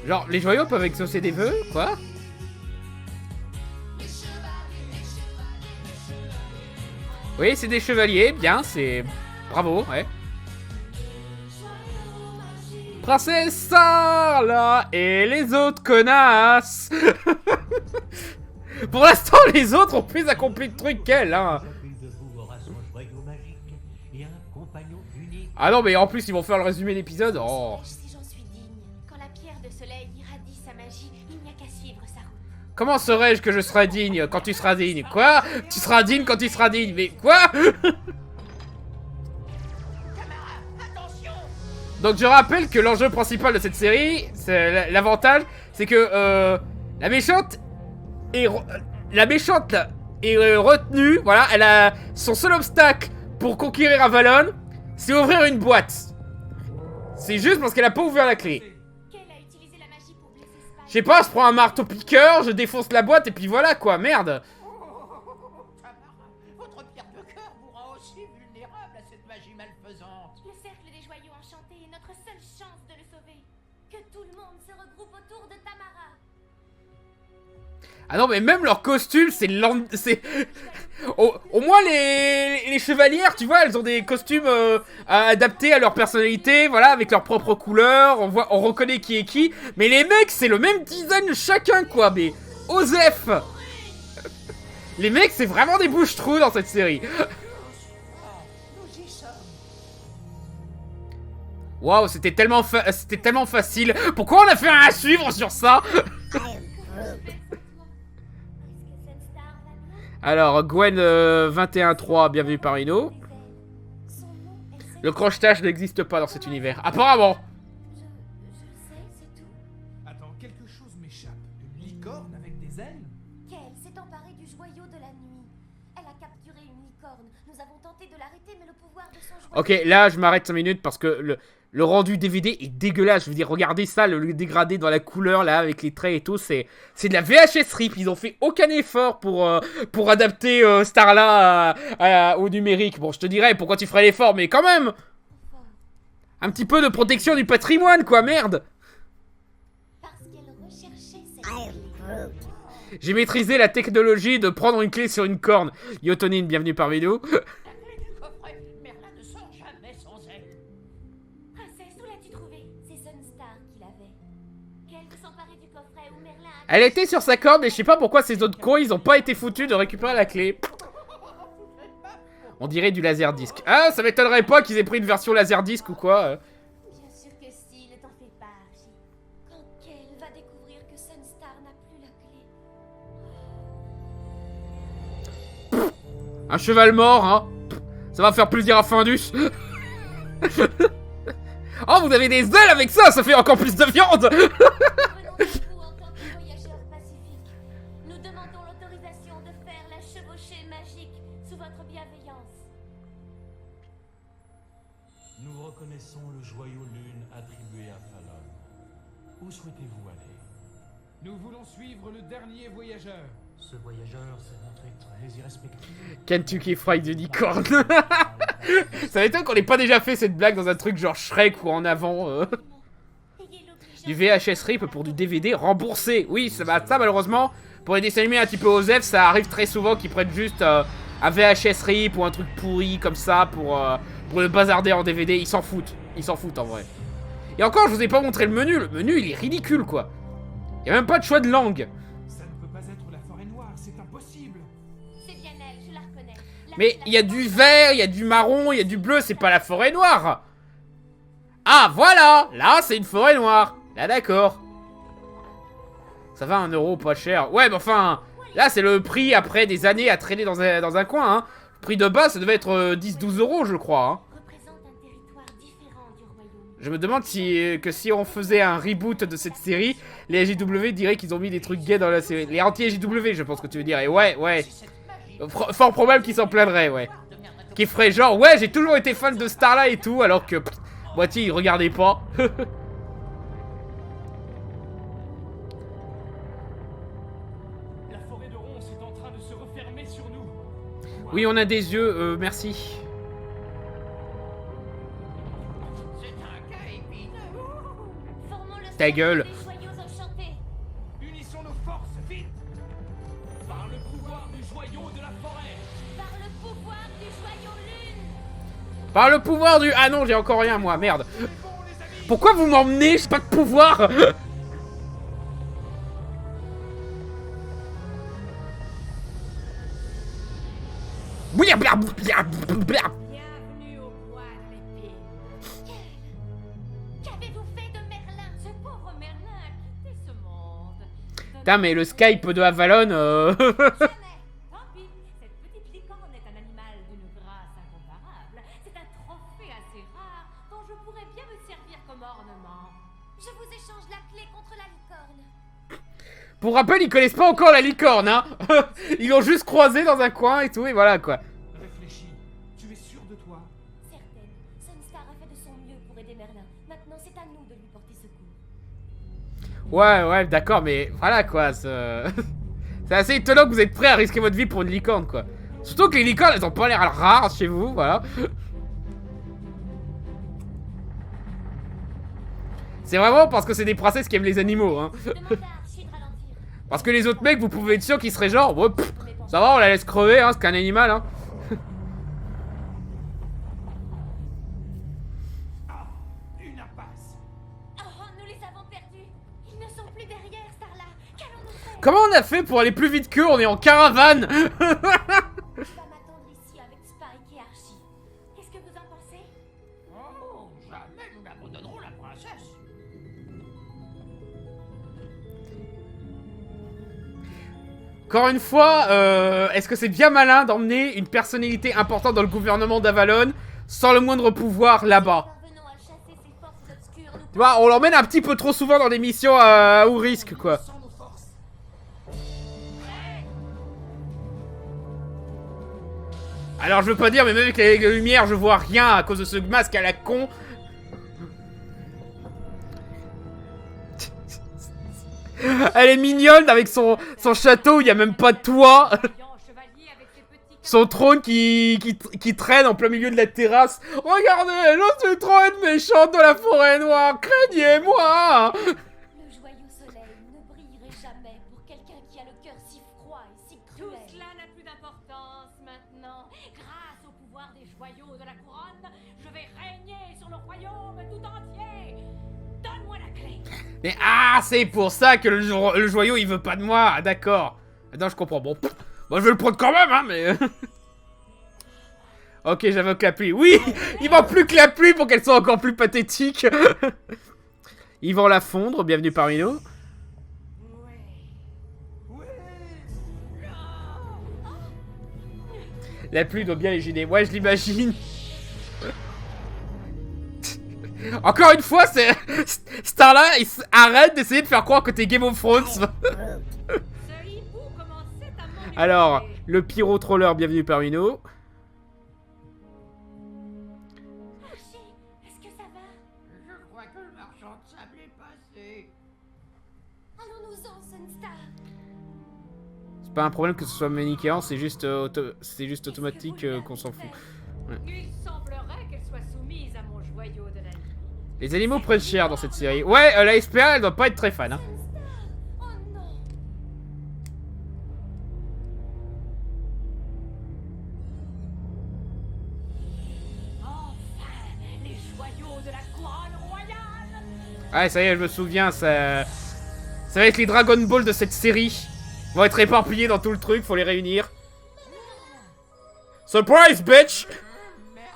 Genre, les joyaux peuvent exaucer des vœux, quoi? Oui, c'est des chevaliers, bien, c'est... Bravo, ouais. Princesse Starla et les autres connasses. Pour l'instant, les autres ont plus accompli de trucs qu'elle, hein. Ah non, mais en plus, ils vont faire le résumé d'épisode. Oh. Si j'en suis digne, quand la pierre de soleil irradie sa magie, il n'y a qu'à suivre sa route. Comment saurais-je que je serai digne quand tu seras digne? Quoi? Tu seras digne quand tu seras digne? Mais quoi? Donc je rappelle que l'enjeu principal de cette série, c'est l'avantage, c'est que la méchante est retenue, voilà, elle a son seul obstacle pour conquérir Avalon, c'est ouvrir une boîte. C'est juste parce qu'elle a pas ouvert la clé. Quelle a utilisé la magie pour blesser Spike? Je sais pas, je prends un marteau piqueur, je défonce la boîte et puis voilà quoi, merde. Votre pierre de cœur vous rend aussi vulnérable à cette magie malfaisante. Le cercle des joyaux enchantés est notre seule chance de le sauver. Que tout le monde se regroupe autour de Tamara. Ah non, mais même leur costume, c'est... Au moins, les chevalières, tu vois, elles ont des costumes adaptés à leur personnalité, voilà, avec leurs propres couleurs, on reconnaît qui est qui. Mais les mecs, c'est le même design chacun, quoi, mais... Osef. Les mecs, c'est vraiment des bouches-trous dans cette série. Waouh, c'était tellement facile. Pourquoi on a fait un à suivre sur ça? Alors, Gwen 21-3, bienvenue parmi nous. Le crochetage n'existe pas dans cet univers. Apparemment. Je sais, c'est tout. Attends, quelque chose m'échappe. Une licorne avec des ailes? Qu'elle s'est emparée du joyau de la nuit. Elle a capturé une licorne. Nous avons tenté de l'arrêter, mais le pouvoir de son joyau... Ok, là, je m'arrête 5 minutes parce que le rendu DVD est dégueulasse. Je veux dire, regardez ça, le dégradé dans la couleur, là, avec les traits et tout. C'est de la VHS RIP. Ils ont fait aucun effort pour adapter Starla au numérique. Bon, je te dirais, pourquoi tu ferais l'effort, mais quand même. Un petit peu de protection du patrimoine, quoi, merde. Parce qu'elle recherchait cette clé. J'ai maîtrisé la technologie de prendre une clé sur une corne. Yotonine, bienvenue parmi nous. La clé du coffret. Merlin ne sort jamais sans elle. Princesse, où l'as-tu trouvée? C'est Sunstar qui l'avait. Qu'elle veut s'emparer du coffret où Merlin a... Elle était sur sa corde et je sais pas pourquoi ces autres cons, ils ont pas été foutus de récupérer la clé. On dirait du laserdisc. Ah, ça m'étonnerait pas qu'ils aient pris une version laserdisc ou quoi. Bien sûr que si, ne t'en fais pas, Archie. Quand Kale va découvrir que Sunstar n'a plus la clé... Un cheval mort, hein. Ça va faire plaisir à Findus. Oh, vous avez des ailes avec ça, ça fait encore plus de viande. Venons à vous en tant que voyageurs pacifiques. Nous demandons l'autorisation de faire la chevauchée magique sous votre bienveillance. Nous reconnaissons le joyau lune attribué à Fallon. Où souhaitez-vous aller? Nous voulons suivre le dernier voyageur. Ce voyageur s'est montré très irrespectueux. Kentucky Fried Unicorn. Ça m'étonne qu'on ait pas déjà fait cette blague dans un truc genre Shrek ou en avant. Du VHS RIP pour du DVD remboursé. Oui, ça malheureusement, pour les dessins animés un petit peu OSEF, ça arrive très souvent qu'ils prennent juste un VHS RIP ou un truc pourri comme ça pour le bazarder en DVD. Ils s'en foutent. Ils s'en foutent en vrai. Et encore, je vous ai pas montré le menu. Le menu, il est ridicule, quoi. Il y a même pas de choix de langue. Ça ne peut pas être la forêt noire, c'est impossible. C'est bien elle, je la reconnais. Mais il y a du vert, il y a du marron, il y a du bleu, c'est pas la forêt noire. Ah, voilà. Là, c'est une forêt noire. Là, d'accord. Ça va, 1 euro, pas cher. Ouais, mais enfin, là, c'est le prix après des années à traîner dans un coin, hein. Le prix de base, ça devait être 10-12 euros, je crois, hein. Représente un territoire différent du royaume. Je me demande si on faisait un reboot de cette série, les AJW diraient qu'ils ont mis des trucs gays dans la série. Les anti-AJW, je pense que tu veux dire. Et ouais. Fort probable qu'ils s'en plaindraient, ouais. Qui ferait genre, ouais, j'ai toujours été fan de Starla et tout, alors que, moitié, ils regardaient pas. La forêt de Ronce est en train de se refermer sur nous. Oui, on a des yeux, merci. C'est un cas épineux. Formons le Ta cercle gueule. des joyaux enchantés. Unissons nos forces, vite. Par le pouvoir du joyau de la forêt. Par le pouvoir du joyau lune. Par le pouvoir du... Ah non, j'ai encore rien, moi, merde. Pourquoi vous m'emmenez? J'ai pas de pouvoir. Bienvenue au bois de l'épée. Qu'avez-vous fait de Merlin? Ce pauvre Merlin a quitté ce monde. Putain, mais le Skype de Avalon... Jamais. Tant pis, cette petite licorne est un animal d'une grâce incomparable. C'est un trophée assez rare dont je pourrais bien me servir comme ornement. Je vous échange la clé contre la licorne. Pour rappel, ils connaissent pas encore la licorne, hein. Ils l'ont juste croisé dans un coin et tout, et voilà, quoi. Réfléchis. Tu es sûr de toi? Certaine. Sunstar a fait de son mieux pour aider Merlin. Maintenant, c'est à nous de lui porter secours. Ouais, d'accord, mais voilà, quoi. C'est assez étonnant que vous êtes prêts à risquer votre vie pour une licorne, quoi. Surtout que les licornes, elles ont pas l'air rares chez vous, voilà. C'est vraiment parce que c'est des princesses qui aiment les animaux, hein. Demande à Archie de ralentir. Parce que les autres mecs, vous pouvez être sûr qu'ils seraient genre, ouais, pff, ça va, on la laisse crever, hein, c'est qu'un animal, hein. Une impasse. Oh, nous les avons perdus. Ils ne sont plus derrière, Starla. Qu'allons-nous faire? Comment on a fait pour aller plus vite qu'eux? On est en caravane. Je vais m'attendre ici avec Spike et Archie. Qu'est-ce que vous en pensez? Oh, jamais nous n'abandonnerons la princesse. Encore une fois, est-ce que c'est bien malin d'emmener une personnalité importante dans le gouvernement d'Avalon sans le moindre pouvoir là-bas? Parvenons à chasser ces forces obscures. Nous Tu vois, on l'emmène un petit peu trop souvent dans des missions à haut risque, quoi. Sans nos forces. Alors, je veux pas dire, mais même avec la lumière, je vois rien à cause de ce masque à la con. Elle est mignonne avec son château où il y a même pas de toit. Son trône qui traîne en plein milieu de la terrasse. Regardez, je suis trop une méchante de la forêt noire. Craignez-moi. Le joyau soleil ne brillerait jamais pour quelqu'un qui a le cœur si froid et si Tout cruel. cela n'a plus d'importance maintenant. Grâce au pouvoir des joyaux de la couronne, je vais régner sur le royaume tout entier. Donne-moi la clé. Mais ah, c'est pour ça que le joyau il veut pas de moi. Ah, d'accord. Attends, je comprends. Bon, pff, moi je vais le prendre quand même, hein, mais. Ok, j'invoque la pluie. Oui, il manque plus que la pluie pour qu'elle soit encore plus pathétique. Ils vont la fondre. Bienvenue parmi nous. La pluie doit bien les gêner. Ouais, je l'imagine. Encore une fois, c'est Starla, arrête d'essayer de faire croire que t'es Game of Thrones. Ce hibou commençait à m'ennuyer. Alors, le pyro-troller, bienvenue parmi nous. Archie, est-ce que ça va? Je crois que le marchand de sable est passé. Allons-nous-en, Sunstar. C'est pas un problème que ce soit manichéen, c'est juste, automatique qu'on s'en fout. Il semblerait qu'elle soit soumise à mon joyau de la nuit. Les animaux prennent cher dans cette série. Ouais, la SPA, elle doit pas être très fan. Hein. Sunstar. Oh non. Enfin, les joyaux de la couronne royale. Ah, ça y est, je me souviens, ça va être les Dragon Ball de cette série. Ils vont être éparpillés dans tout le truc, faut les réunir. Surprise, bitch! Merlin.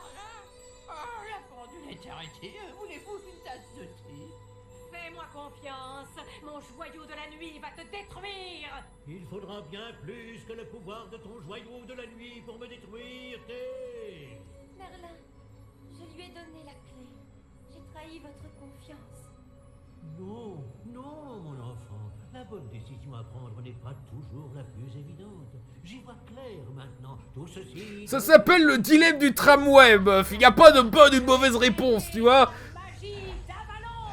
Oh, la pendule est arrêtée. Voulez-vous une tasse de thé? Fais-moi confiance. Mon joyau de la nuit va te détruire. Il faudra bien plus que le pouvoir de ton joyau de la nuit pour me détruire, Thé. Merlin, je lui ai donné la clé. J'ai trahi votre confiance. Non, non, mon enfant. La bonne décision à prendre n'est pas toujours la plus évidente. J'y vois clair maintenant. Tout ceci... Ça s'appelle le dilemme du tramway, meuf. Il n'y a pas de bonne ou de mauvaise réponse, tu vois. Magie d'Avalon.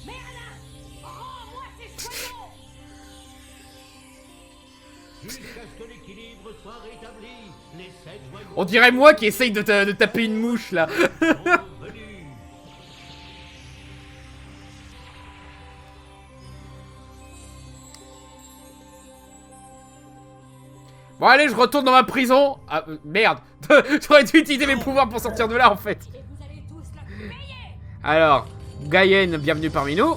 Merlin, rends-moi ces joyaux. Jusqu'à ce que l'équilibre soit rétabli, les 7 joyaux... On dirait moi qui essaye de taper une mouche, là. sont venus. Bon, allez, je retourne dans ma prison. Ah, merde. J'aurais dû utiliser mes pouvoirs pour sortir de là, en fait. Et vous allez tous la payer. Alors, Gaïen, bienvenue parmi nous.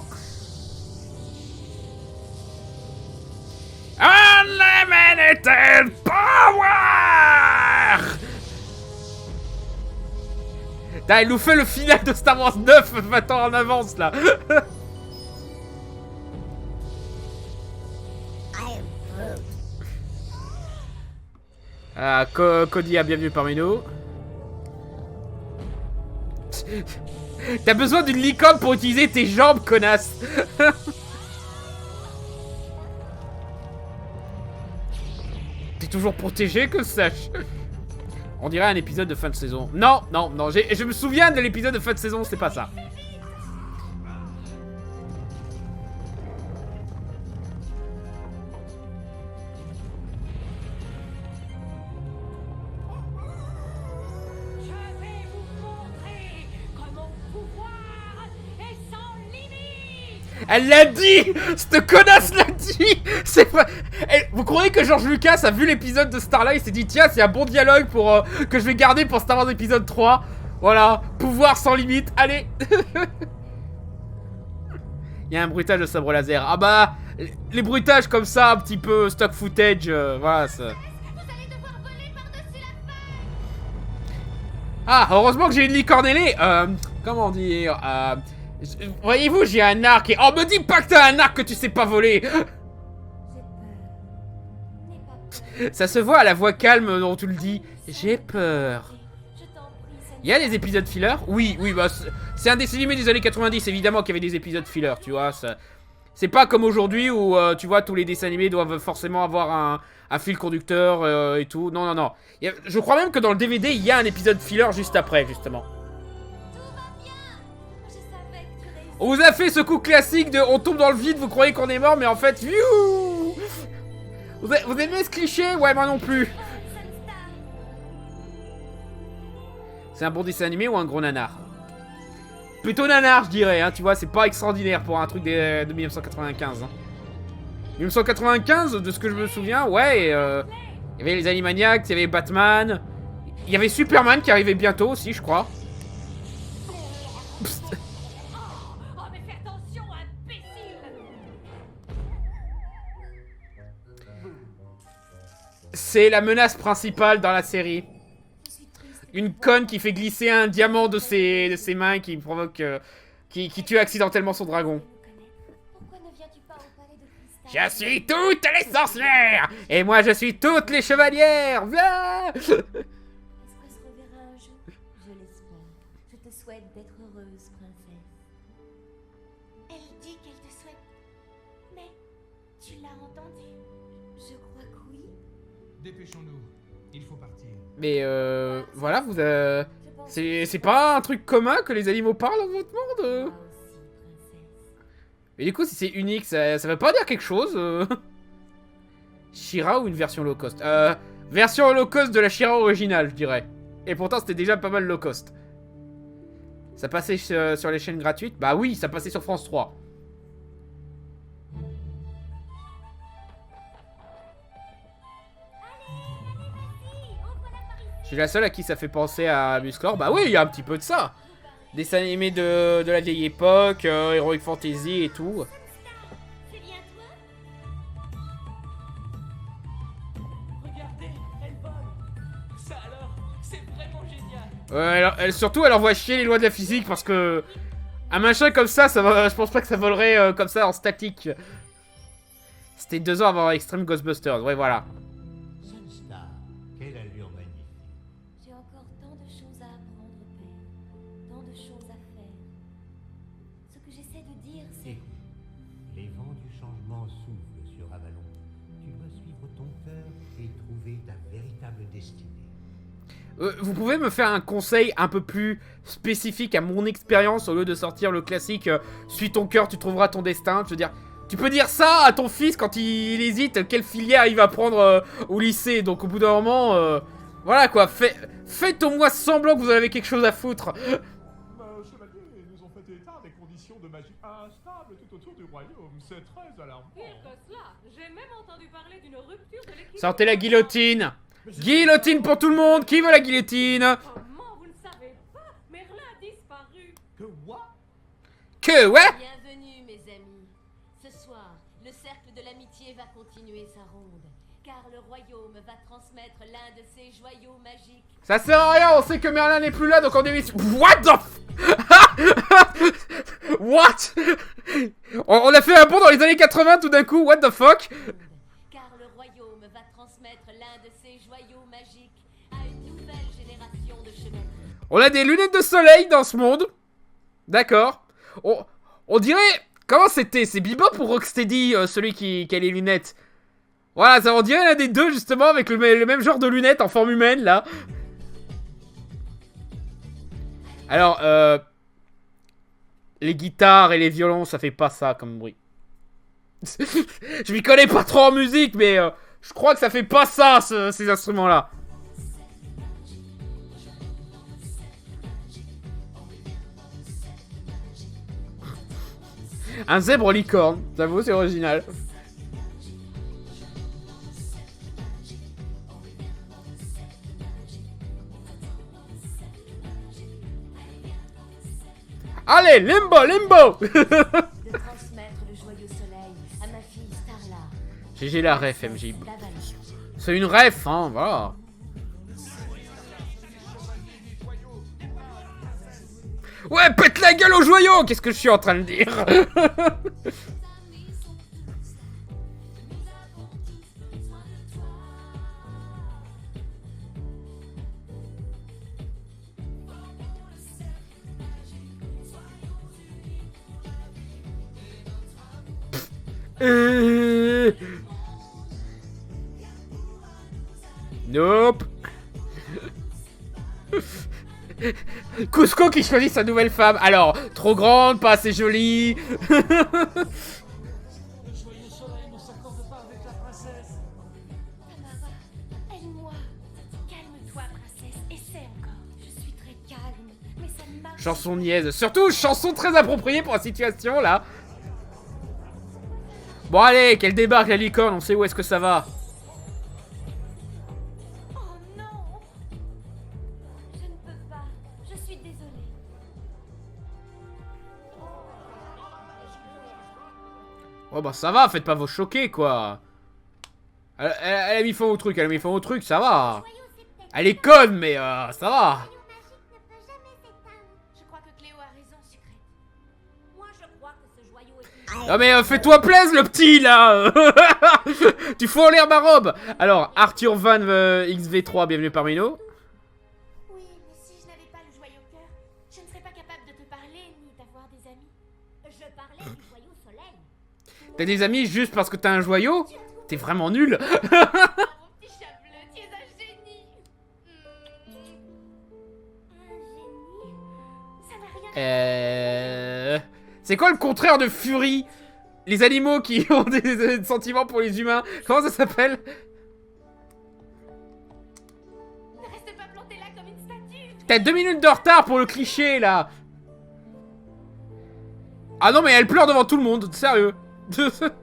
Unlimited Power! Putain, elle nous fait le final de Star Wars 9 20 ans en avance, là. Ah, Cody a bienvenue parmi nous. T'as besoin d'une licorne pour utiliser tes jambes, connasse. T'es toujours protégé, que sache. On dirait un épisode de fin de saison. Non, non, non, je me souviens de l'épisode de fin de saison, c'est pas ça. Je vais vous montrer que mon pouvoir Elle l'a dit. Cette connasse l'a dit. C'est vrai. Vous croyez que George Lucas a vu l'épisode de Starlight et s'est dit tiens, c'est un bon dialogue pour que je vais garder pour Star Wars épisode 3. Voilà, pouvoir sans limite, allez. Il y a un bruitage de sabre laser. Ah bah, les bruitages comme ça, un petit peu stock footage, voilà. Ça... Ah, heureusement que j'ai une licorne ailée. Comment dire voyez-vous, j'ai un arc et... Oh, me dis pas que t'as un arc que tu sais pas voler. Ça se voit à la voix calme dont tu le dis. J'ai peur. Il y a des épisodes filler. Oui, bah c'est un dessin animé des années 90, évidemment qu'il y avait des épisodes filler, tu vois. C'est pas comme aujourd'hui où, tu vois, tous les dessins animés doivent forcément avoir un fil conducteur et tout. Non. Je crois même que dans le DVD, il y a un épisode filler juste après, justement. On vous a fait ce coup classique de on tombe dans le vide, vous croyez qu'on est mort, mais en fait, vous aimez ce cliché? Ouais, moi non plus. C'est un bon dessin animé ou un gros nanar? Plutôt nanar, je dirais, hein, tu vois, c'est pas extraordinaire pour un truc de 1995. Hein. 1995, de ce que je me souviens, ouais, il y avait les Animaniacs, il y avait Batman, il y avait Superman qui arrivait bientôt aussi, je crois. Psst. Oh, mais fais attention, imbécile! C'est la menace principale dans la série. Une conne qui fait glisser un diamant de ses mains qui provoque... qui tue accidentellement son dragon. Je suis toutes les sorcières! Et moi je suis toutes les chevalières! Viens! Est-ce qu'on se reverra un jour? Je l'espère. Je te souhaite d'être heureuse, princesse. Elle dit qu'elle te souhaite. Mais tu l'as entendu? Je crois que oui. Dépêchons-nous, il faut partir. Mais voilà, vous c'est pas un truc commun que les animaux parlent dans votre monde? Mais du coup, si c'est unique, ça veut pas dire quelque chose She-Ra ou une version low cost? Version low cost de la She-Ra originale, je dirais. Et pourtant, c'était déjà pas mal low cost. Ça passait sur les chaînes gratuites? Bah oui, ça passait sur France 3. Je suis la seule à qui ça fait penser à Musclor. Bah oui, il y a un petit peu de ça. Dessin animé de la vieille époque, Heroic Fantasy et tout. C'est bien toi? Regardez, elle vole. Ça alors, c'est vraiment génial. Surtout, elle envoie chier les lois de la physique parce que... Un machin comme ça, je pense pas que ça volerait comme ça en statique. C'était 2 ans avant Extreme Ghostbusters, ouais voilà. Sunstar, quelle allure magnifique. J'ai encore tant de choses à apprendre, père. Tant de choses à faire. Ce que j'essaie de dire, c'est... Écoute, les vents du changement soufflent sur Avalon. Tu dois suivre ton cœur et trouver ta véritable destinée. Vous pouvez me faire un conseil un peu plus spécifique à mon expérience au lieu de sortir le classique suis ton cœur, tu trouveras ton destin. Je veux dire, tu peux dire ça à ton fils quand il hésite quelle filière il va prendre au lycée. Donc au bout d'un moment, voilà quoi, faites au moins semblant que vous avez quelque chose à foutre. Chevalier, nous ont fait état des conditions de magie instables tout autour du royaume. C'est très alarmant. Pire que cela, j'ai même entendu parler d'une rupture de l'équilibre. Sortez la guillotine. Guillotine pour tout le monde. Qui veut la guillotine? Comment vous ne savez pas? Merlin a disparu. Que what? Que ouais? Bienvenue, mes amis. Ce soir, le cercle de l'amitié va continuer sa ronde. Car le royaume va transmettre l'un de ses joyaux magiques. Ça sert à rien, on sait que Merlin n'est plus là, donc on dévisse. What the What? On a fait un bond dans les années 80 tout d'un coup, what the fuck? Car le royaume va transmettre l'un de ses joyaux magiques à une nouvelle génération de chevaliers. On a des lunettes de soleil dans ce monde. D'accord. On dirait... Comment c'était? C'est Bebop ou Rocksteady, celui qui a les lunettes? Voilà, ça on dirait l'un des deux justement avec le même genre de lunettes en forme humaine là. Alors, les guitares et les violons, ça fait pas ça comme bruit. Je m'y connais pas trop en musique, mais je crois que ça fait pas ça, ces instruments-là. Un zèbre licorne, j'avoue, c'est original. Allez, limbo, limbo. De transmettre le joyau soleil à ma fille Starla. GG la ref, MJ. D'avaler. C'est une ref, hein, voilà. Ouais, pète la gueule au joyau. Qu'est-ce que je suis en train de dire? Nope. Cusco qui choisit sa nouvelle femme. Alors, trop grande, pas assez jolie. Le joyeux soleil ne s'accorde pas avec la princesse. Tamara, aide-moi. Calme-toi, princesse. Essaie encore. Je suis très calme, mais ça ne marche Chanson niaise. Surtout, chanson très appropriée pour la situation, là. Bon, allez, qu'elle débarque, la licorne. On sait où est-ce que ça va. Oh non! Je ne peux pas. Je suis désolée. Oh, bah, ça va, faites pas vos choqués, quoi. Elle a mis fin au truc, elle a mis fin au truc, ça va. Elle est conne, mais ça va. Je crois que Cléo a raison, Sucrète. Moi, je crois que ce joyau est... Non mais fais-toi plaisir le petit là. Tu fous en l'air ma robe. Alors Arthur Van XV3, bienvenue parmi nous. Oui, mais si je n'avais pas le joyau cœur, je ne serais pas capable de te parler ni d'avoir des amis. Je parlais du joyau soleil. T'as des amis juste parce que t'as un joyau? T'es vraiment nul. Oh, mon petit chat bleu, tu es un génie. Un génie? Ça n'a rien C'est quoi le contraire de furie? Les animaux qui ont des sentiments pour les humains. Comment ça s'appelle? Ne reste pas planté là comme une statue. T'as 2 minutes de retard pour le cliché là. Ah non mais elle pleure devant tout le monde, sérieux. Majesté,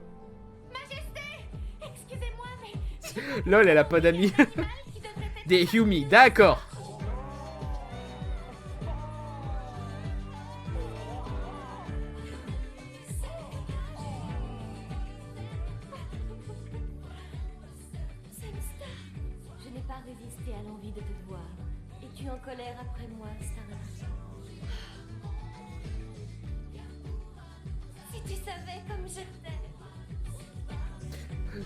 excusez-moi, mais Lol, elle a pas d'amis. qui devrait être... Des Yumi, d'accord. Je n'ai pas résisté à l'envie de te voir. Es-tu en colère après moi, Starla? Si tu savais comme je t'aime.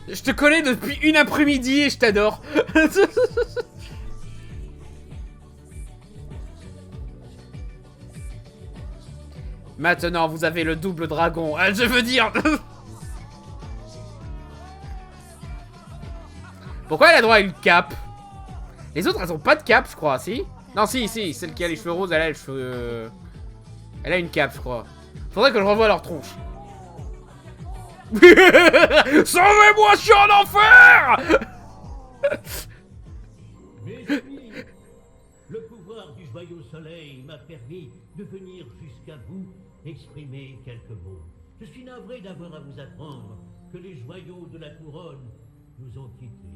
Je te connais depuis une après-midi et je t'adore. Maintenant, vous avez le double dragon. Ah, je veux dire... Pourquoi elle a droit à une cape? Les autres, elles ont pas de cape, je crois, si? Non, si, celle qui a les cheveux roses, elle a les cheveux... Elle a une cape, je crois. Faudrait que je revoie leur tronche. Sauvez-moi, je suis en enfer! Mes amis, le pouvoir du joyau soleil m'a permis de venir jusqu'à vous exprimer quelques mots. Je suis navré d'avoir à vous apprendre que les joyaux de la couronne nous ont quittés.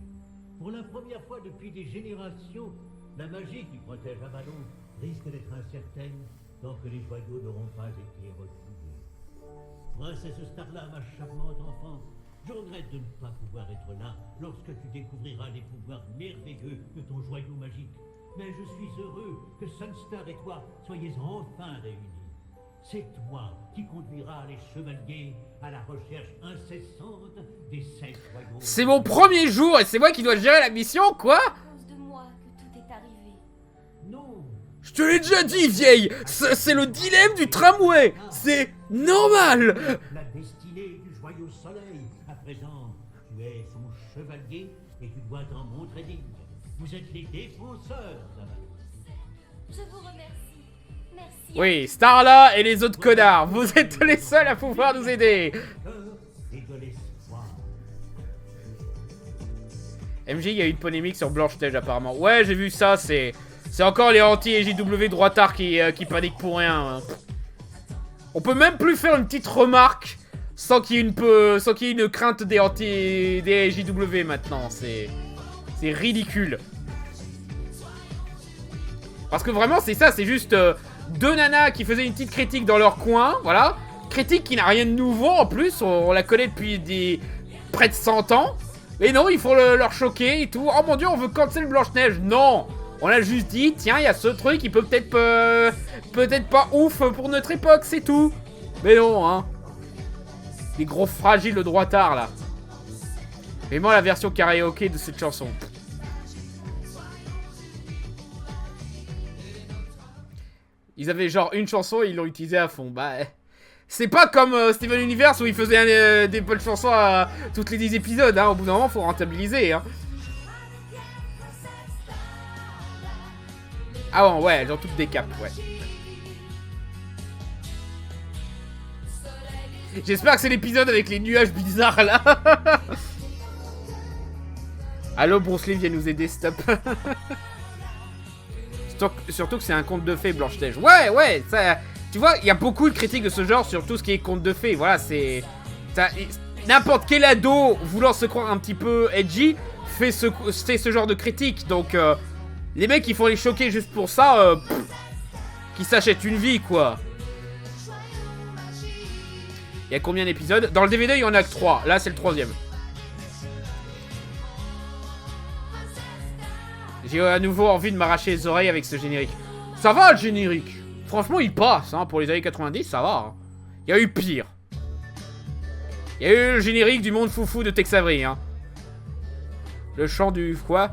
Pour la première fois depuis des générations, la magie qui protège Avalon risque d'être incertaine tant que les joyaux n'auront pas été retrouvés. Princesse Starla, ma charmante enfant, je regrette de ne pas pouvoir être là lorsque tu découvriras les pouvoirs merveilleux de ton joyau magique. Mais je suis heureux que Sunstar et toi soyez enfin réunis. C'est toi qui conduiras les chevaliers à la recherche incessante des 7 royaumes. C'est mon premier jour et c'est moi qui dois gérer la mission, quoi? À cause de moi que tout est arrivé. Non, Je te l'ai déjà dit, vieille. C'est le dilemme du tramway. C'est normal. la destinée du joyau soleil. À présent, tu es son chevalier et tu dois t'en montrer digne. Vous êtes les défenseurs, Avalon. Je vous remercie. Merci. Oui, Starla et les autres connards. Vous êtes les seuls à pouvoir nous aider. Cœur et de l'espoir. MJ, il y a eu une polémique sur Blanche-Neige apparemment. Ouais, j'ai vu ça, c'est encore les anti-JW droitards qui paniquent pour rien. On peut même plus faire une petite remarque sans qu'il y ait une crainte des JW maintenant. C'est ridicule. Parce que vraiment, c'est ça. C'est juste deux nanas qui faisaient une petite critique dans leur coin. Voilà. Critique qui n'a rien de nouveau en plus. On la connaît depuis près de 100 ans. Mais non, il faut leur choquer et tout. Oh mon dieu, on veut cancel Blanche-Neige. Non! On a juste dit, tiens, il y a ce truc qui peut peut-être pas ouf pour notre époque, c'est tout. Mais non, hein. Les gros fragiles de droitard, là. Fais-moi la version karaoké de cette chanson. Ils avaient genre une chanson et ils l'ont utilisée à fond. Bah, c'est pas comme Steven Universe où il faisait des bonnes chansons à toutes les 10 épisodes, hein. Au bout d'un moment, faut rentabiliser, hein. Ah bon, ouais, elles ont toutes des capes, ouais. J'espère que c'est l'épisode avec les nuages bizarres, là. Allô, Bruce Lee vient nous aider, stop. Surtout que c'est un conte de fées, Blanche-Neige. Ouais, ça... Tu vois, il y a beaucoup de critiques de ce genre sur tout ce qui est conte de fées. Voilà, c'est... N'importe quel ado voulant se croire un petit peu edgy fait ce genre de critique, donc... Les mecs qui font les choquer juste pour ça, qui s'achètent une vie, quoi. Il y a combien d'épisodes? Dans le DVD, il y en a que 3. Là, c'est le 3e. J'ai à nouveau envie de m'arracher les oreilles avec ce générique. Ça va, le générique. Franchement, il passe, hein. Pour les années 90, ça va. Hein. Il y a eu pire. Il y a eu le générique du monde foufou de Tex Avery, hein. Le chant du... quoi?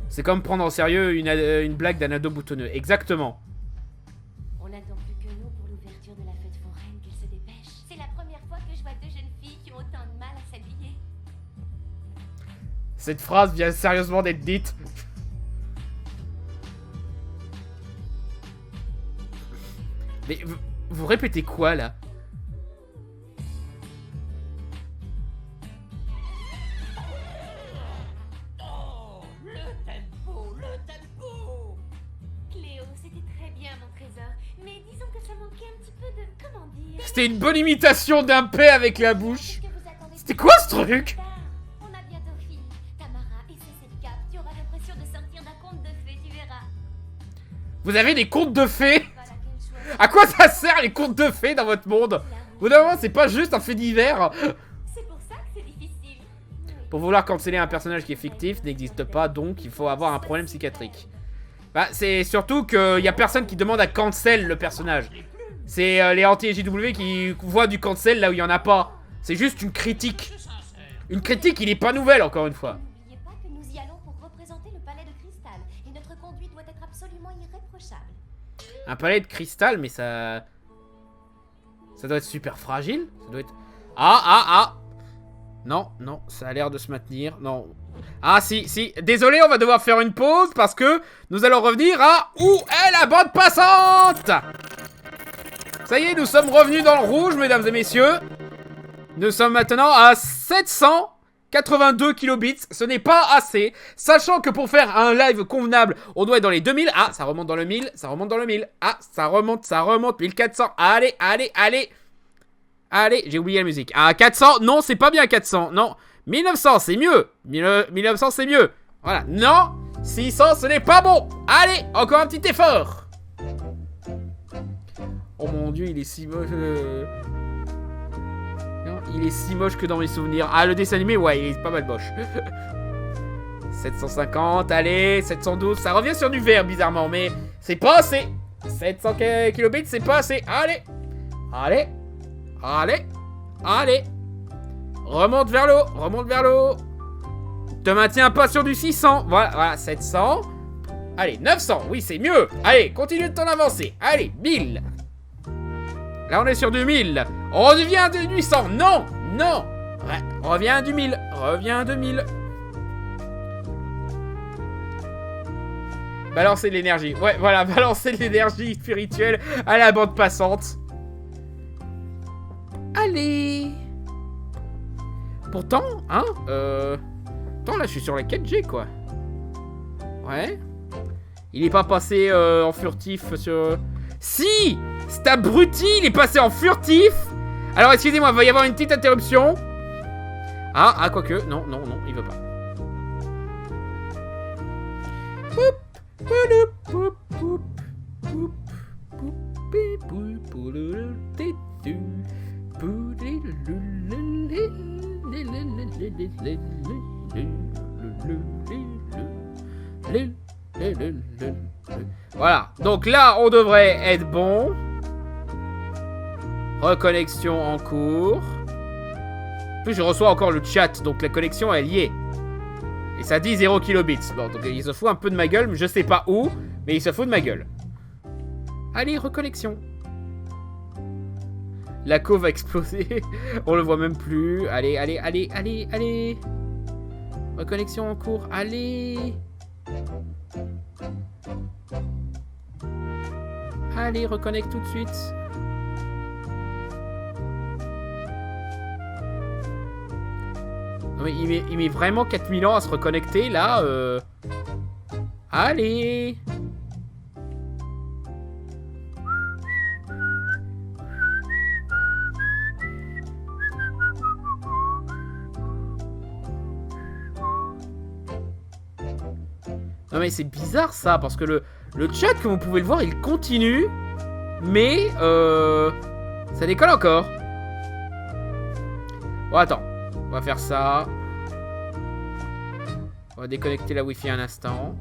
C'est comme prendre en sérieux une blague d'un ado boutonneux. Exactement. On n'attend plus que nous pour l'ouverture de la fête foraine, qu'elle se dépêche. C'est la première fois que je vois deux jeunes filles qui ont autant de mal à s'habiller. Cette phrase vient sérieusement d'être dite. Mais vous répétez quoi, là? C'était une bonne imitation d'un paix avec la bouche. C'était quoi ce truc? On a bientôt fini. Tamara, essaie cette cape. Tu auras l'impression de sortir d'un conte de fées, tu verras. Vous avez des contes de fées? À quoi ça sert les contes de fées dans votre monde? Au bout d'un moment, c'est pas juste un fait divers. C'est pour ça que c'est difficile. Pour vouloir canceller un personnage qui est fictif n'existe pas, donc il faut avoir un problème psychiatrique. Bah, c'est surtout qu'il y a personne qui demande à cancel le personnage. C'est les anti-JW qui voient du cancel là où il y en a pas. C'est juste une critique. Une critique, il est pas nouvelle encore une fois. N'oubliez pas que nous y allons pour représenter le palais de cristal. Et notre conduite doit être absolument irréprochable. Un palais de cristal, mais ça... Ça doit être super fragile. Ça doit être... Ah. Non, ça a l'air de se maintenir. Non. Ah, si. Désolé, on va devoir faire une pause parce que nous allons revenir à... Où est la bande passante? Ça y est, nous sommes revenus dans le rouge, mesdames et messieurs. Nous sommes maintenant à 782 kilobits. Ce n'est pas assez. Sachant que pour faire un live convenable, on doit être dans les 2000. Ah, ça remonte dans le 1000. Ça remonte dans le 1000. Ah, ça remonte. 1400. Allez. Allez, j'ai oublié la musique. Ah, 400. Non, c'est pas bien 400. Non. 1900, c'est mieux. 1900, c'est mieux. Voilà. Non. 600, ce n'est pas bon. Allez, encore un petit effort. Oh mon dieu, il est si moche. Non, il est si moche que dans mes souvenirs. Ah, le dessin animé, ouais, il est pas mal moche. 750, allez, 712. Ça revient sur du vert, bizarrement, mais c'est pas assez. 700 kilobits, c'est pas assez. Allez. Remonte vers l'eau. Te maintiens pas sur du 600. Voilà, 700. Allez, 900, oui, c'est mieux. Allez, continue de t'en avancer. Allez, 1000. Là, on est sur du 1000. On revient de 800. Non. Ouais, reviens du 1000. Balancer de l'énergie. Ouais, voilà, balancer de l'énergie spirituelle à la bande passante. Allez. Pourtant, hein, Attends, là, je suis sur la 4G, quoi. Ouais. Il est pas passé en furtif sur... Si! Cet abruti, il est passé en furtif! Alors, excusez-moi, il va y avoir une petite interruption. Ah, quoique. Non, il veut pas. Voilà, donc là on devrait être bon. Reconnexion en cours. En plus je reçois encore le chat, donc la connexion elle y est. Et ça dit 0 kilobits. Bon, donc il se fout un peu de ma gueule, mais je sais pas où, mais il se fout de ma gueule. Allez, reconnexion. La co va exploser. On le voit même plus. Allez. Reconnexion en cours, allez. Allez, reconnecte tout de suite. Non mais il met vraiment 4000 ans à se reconnecter là. Allez. Non mais c'est bizarre ça, parce que le chat, comme vous pouvez le voir, il continue, mais ça décolle encore. Bon attends, on va faire ça. On va déconnecter la Wi-Fi un instant.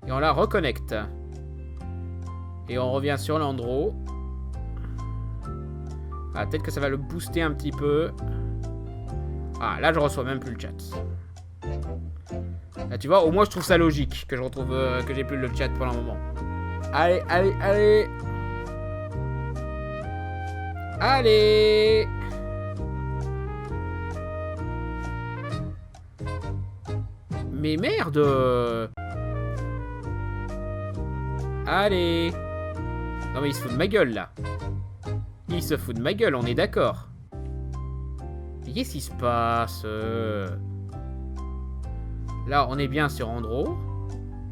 Et on la reconnecte. Et on revient sur l'Andro. Ah, peut-être que ça va le booster un petit peu. Ah, là je reçois même plus le chat. Là, tu vois, au moins je trouve ça logique que je retrouve que j'ai plus le chat pendant un moment. Allez. Allez. Mais merde. Allez. Non mais il se fout de ma gueule là. Il se fout de ma gueule, on est d'accord. Qu'est-ce qui se passe? Là, on est bien sur Andro.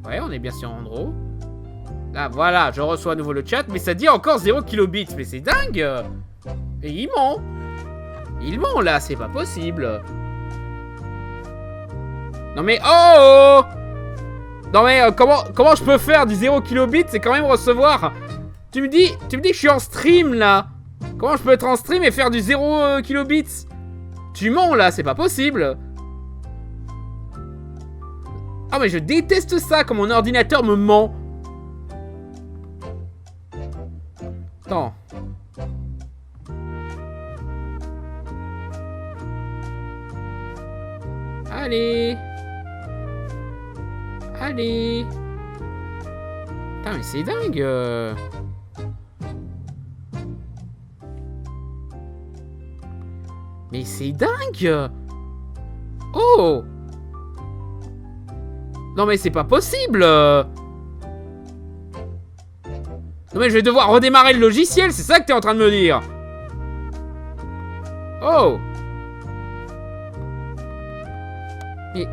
Ouais, on est bien sur Andro. Là, voilà, je reçois à nouveau le chat, mais ça dit encore 0 kilobits. Mais c'est dingue. Et il ment. Il ment, là, c'est pas possible. Non mais, oh. Non mais, comment je peux faire du 0 kilobits? C'est quand même recevoir... Tu me dis que je suis en stream, là. Comment je peux être en stream et faire du 0 kilobits? Tu mens, là, c'est pas possible. Ah mais je déteste ça, quand mon ordinateur me ment. Attends. Allez. Allez. Putain mais c'est dingue. Mais c'est dingue. Oh. Non mais c'est pas possible. Non mais je vais devoir redémarrer le logiciel, c'est ça que t'es en train de me dire. Oh. Mais...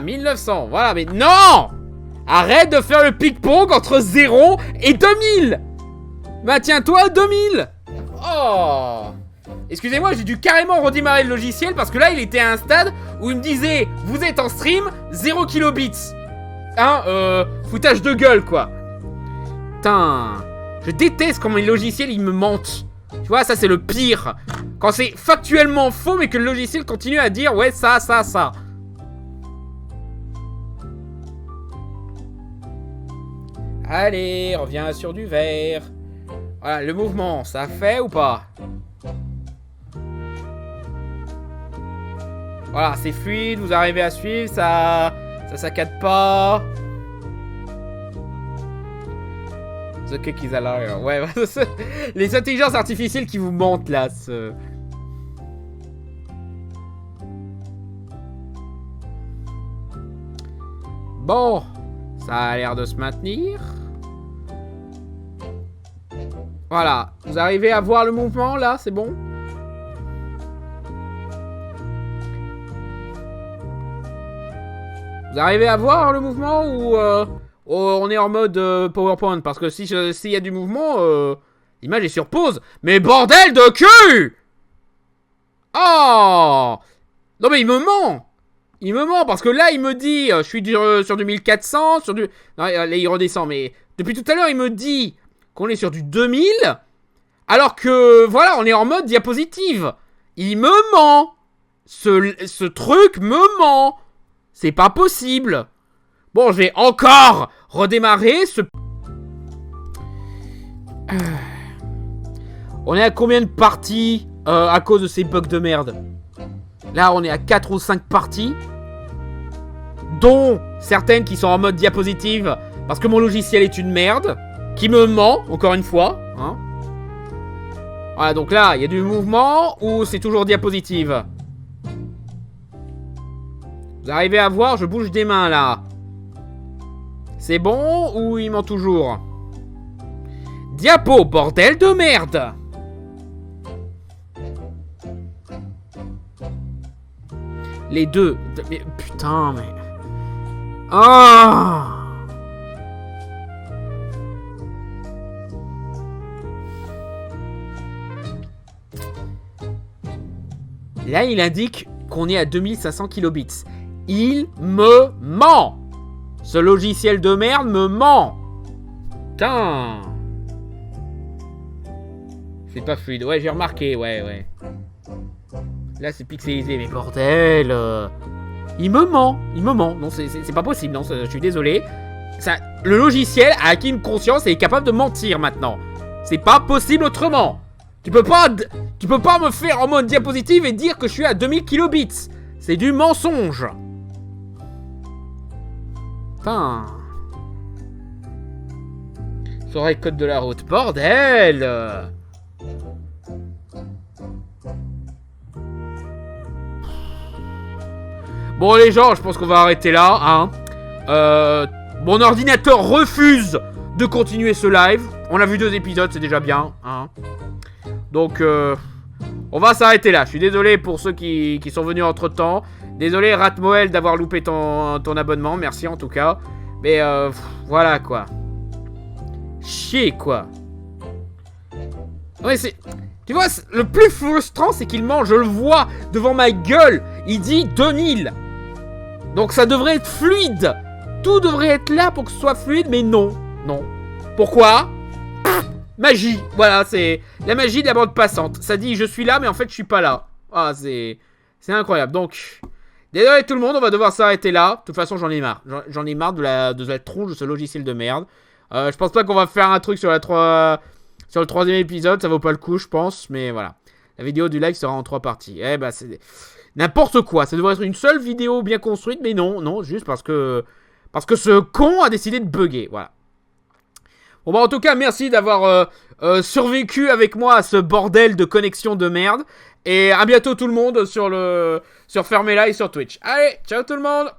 « 1900, voilà, mais non! Arrête de faire le ping-pong entre 0 et 2000! Maintiens-toi à 2000! Oh! Excusez-moi, j'ai dû carrément redémarrer le logiciel parce que là, il était à un stade où il me disait « Vous êtes en stream, 0 kilobits. » Hein, foutage de gueule, quoi. Putain, je déteste quand mes logiciels, ils me mentent. Tu vois, ça, c'est le pire. Quand c'est factuellement faux, mais que le logiciel continue à dire « Ouais, ça. » Allez, reviens sur du vert. Voilà, le mouvement, ça fait ou pas? Voilà, c'est fluide, vous arrivez à suivre, ça saccade pas. The cake is a liar. Ouais, les intelligences artificielles qui vous mentent là. Bon, ça a l'air de se maintenir. Voilà, vous arrivez à voir le mouvement là, c'est bon? Vous arrivez à voir le mouvement ou on est en mode PowerPoint? Parce que s'il y a du mouvement, l'image est sur pause. Mais bordel de cul! Oh! Non mais il me ment! Il me ment parce que là il me dit, je suis sur du 1400, sur du... Non, là il redescend, mais depuis tout à l'heure il me dit qu'on est sur du 2000, alors que voilà, on est en mode diapositive. Il me ment! Ce truc me ment! C'est pas possible. Bon, je vais encore redémarrer ce... On est à combien de parties à cause de ces bugs de merde? Là, on est à 4 ou 5 parties. Dont certaines qui sont en mode diapositive. Parce que mon logiciel est une merde. Qui me ment, encore une fois. Hein. Voilà, donc là, il y a du mouvement ou c'est toujours diapositive? Vous arrivez à voir, je bouge des mains là. C'est bon ou il ment toujours? Diapo, bordel de merde! Les deux. Mais, putain, mais... Ah! Là, il indique qu'on est à 2500 kilobits. Il me ment. Ce logiciel de merde me ment. Putain. C'est pas fluide. Ouais, j'ai remarqué. Ouais. Là, c'est pixelisé. Mais bordel. Il me ment. Non, c'est pas possible. Non, je suis désolé. Le logiciel a acquis une conscience et est capable de mentir maintenant. C'est pas possible autrement. Tu peux pas me faire en mode diapositive et dire que je suis à 2000 kilobits. C'est du mensonge. Putain. Saurait code de la route. Bordel. Bon les gens, je pense qu'on va arrêter là. Hein. Mon ordinateur refuse de continuer ce live. On a vu 2 épisodes, c'est déjà bien. Hein. Donc, on va s'arrêter là. Je suis désolé pour ceux qui sont venus entre temps. Désolé, Ratmoel, d'avoir loupé ton abonnement. Merci en tout cas. Mais voilà quoi. Chier quoi. Ouais, c'est... Tu vois, le plus frustrant, c'est qu'il ment. Je le vois devant ma gueule. Il dit 2000. Donc ça devrait être fluide. Tout devrait être là pour que ce soit fluide. Mais non. Non. Pourquoi ? Magie. Voilà, c'est la magie de la bande passante. Ça dit je suis là, mais en fait je suis pas là. Ah, c'est incroyable. Donc, désolé tout le monde, on va devoir s'arrêter là. De toute façon, j'en ai marre. J'en ai marre de la tronche de ce logiciel de merde. Je pense pas qu'on va faire un truc sur le 3e épisode. Ça vaut pas le coup, je pense. Mais voilà. La vidéo du live sera en 3 parties. Eh bah, c'est n'importe quoi. Ça devrait être une seule vidéo bien construite. Mais non, juste parce que ce con a décidé de bugger. Voilà. Bon bah en tout cas merci d'avoir survécu avec moi à ce bordel de connexion de merde. Et à bientôt tout le monde sur Fermez-la et sur Twitch. Allez, ciao tout le monde.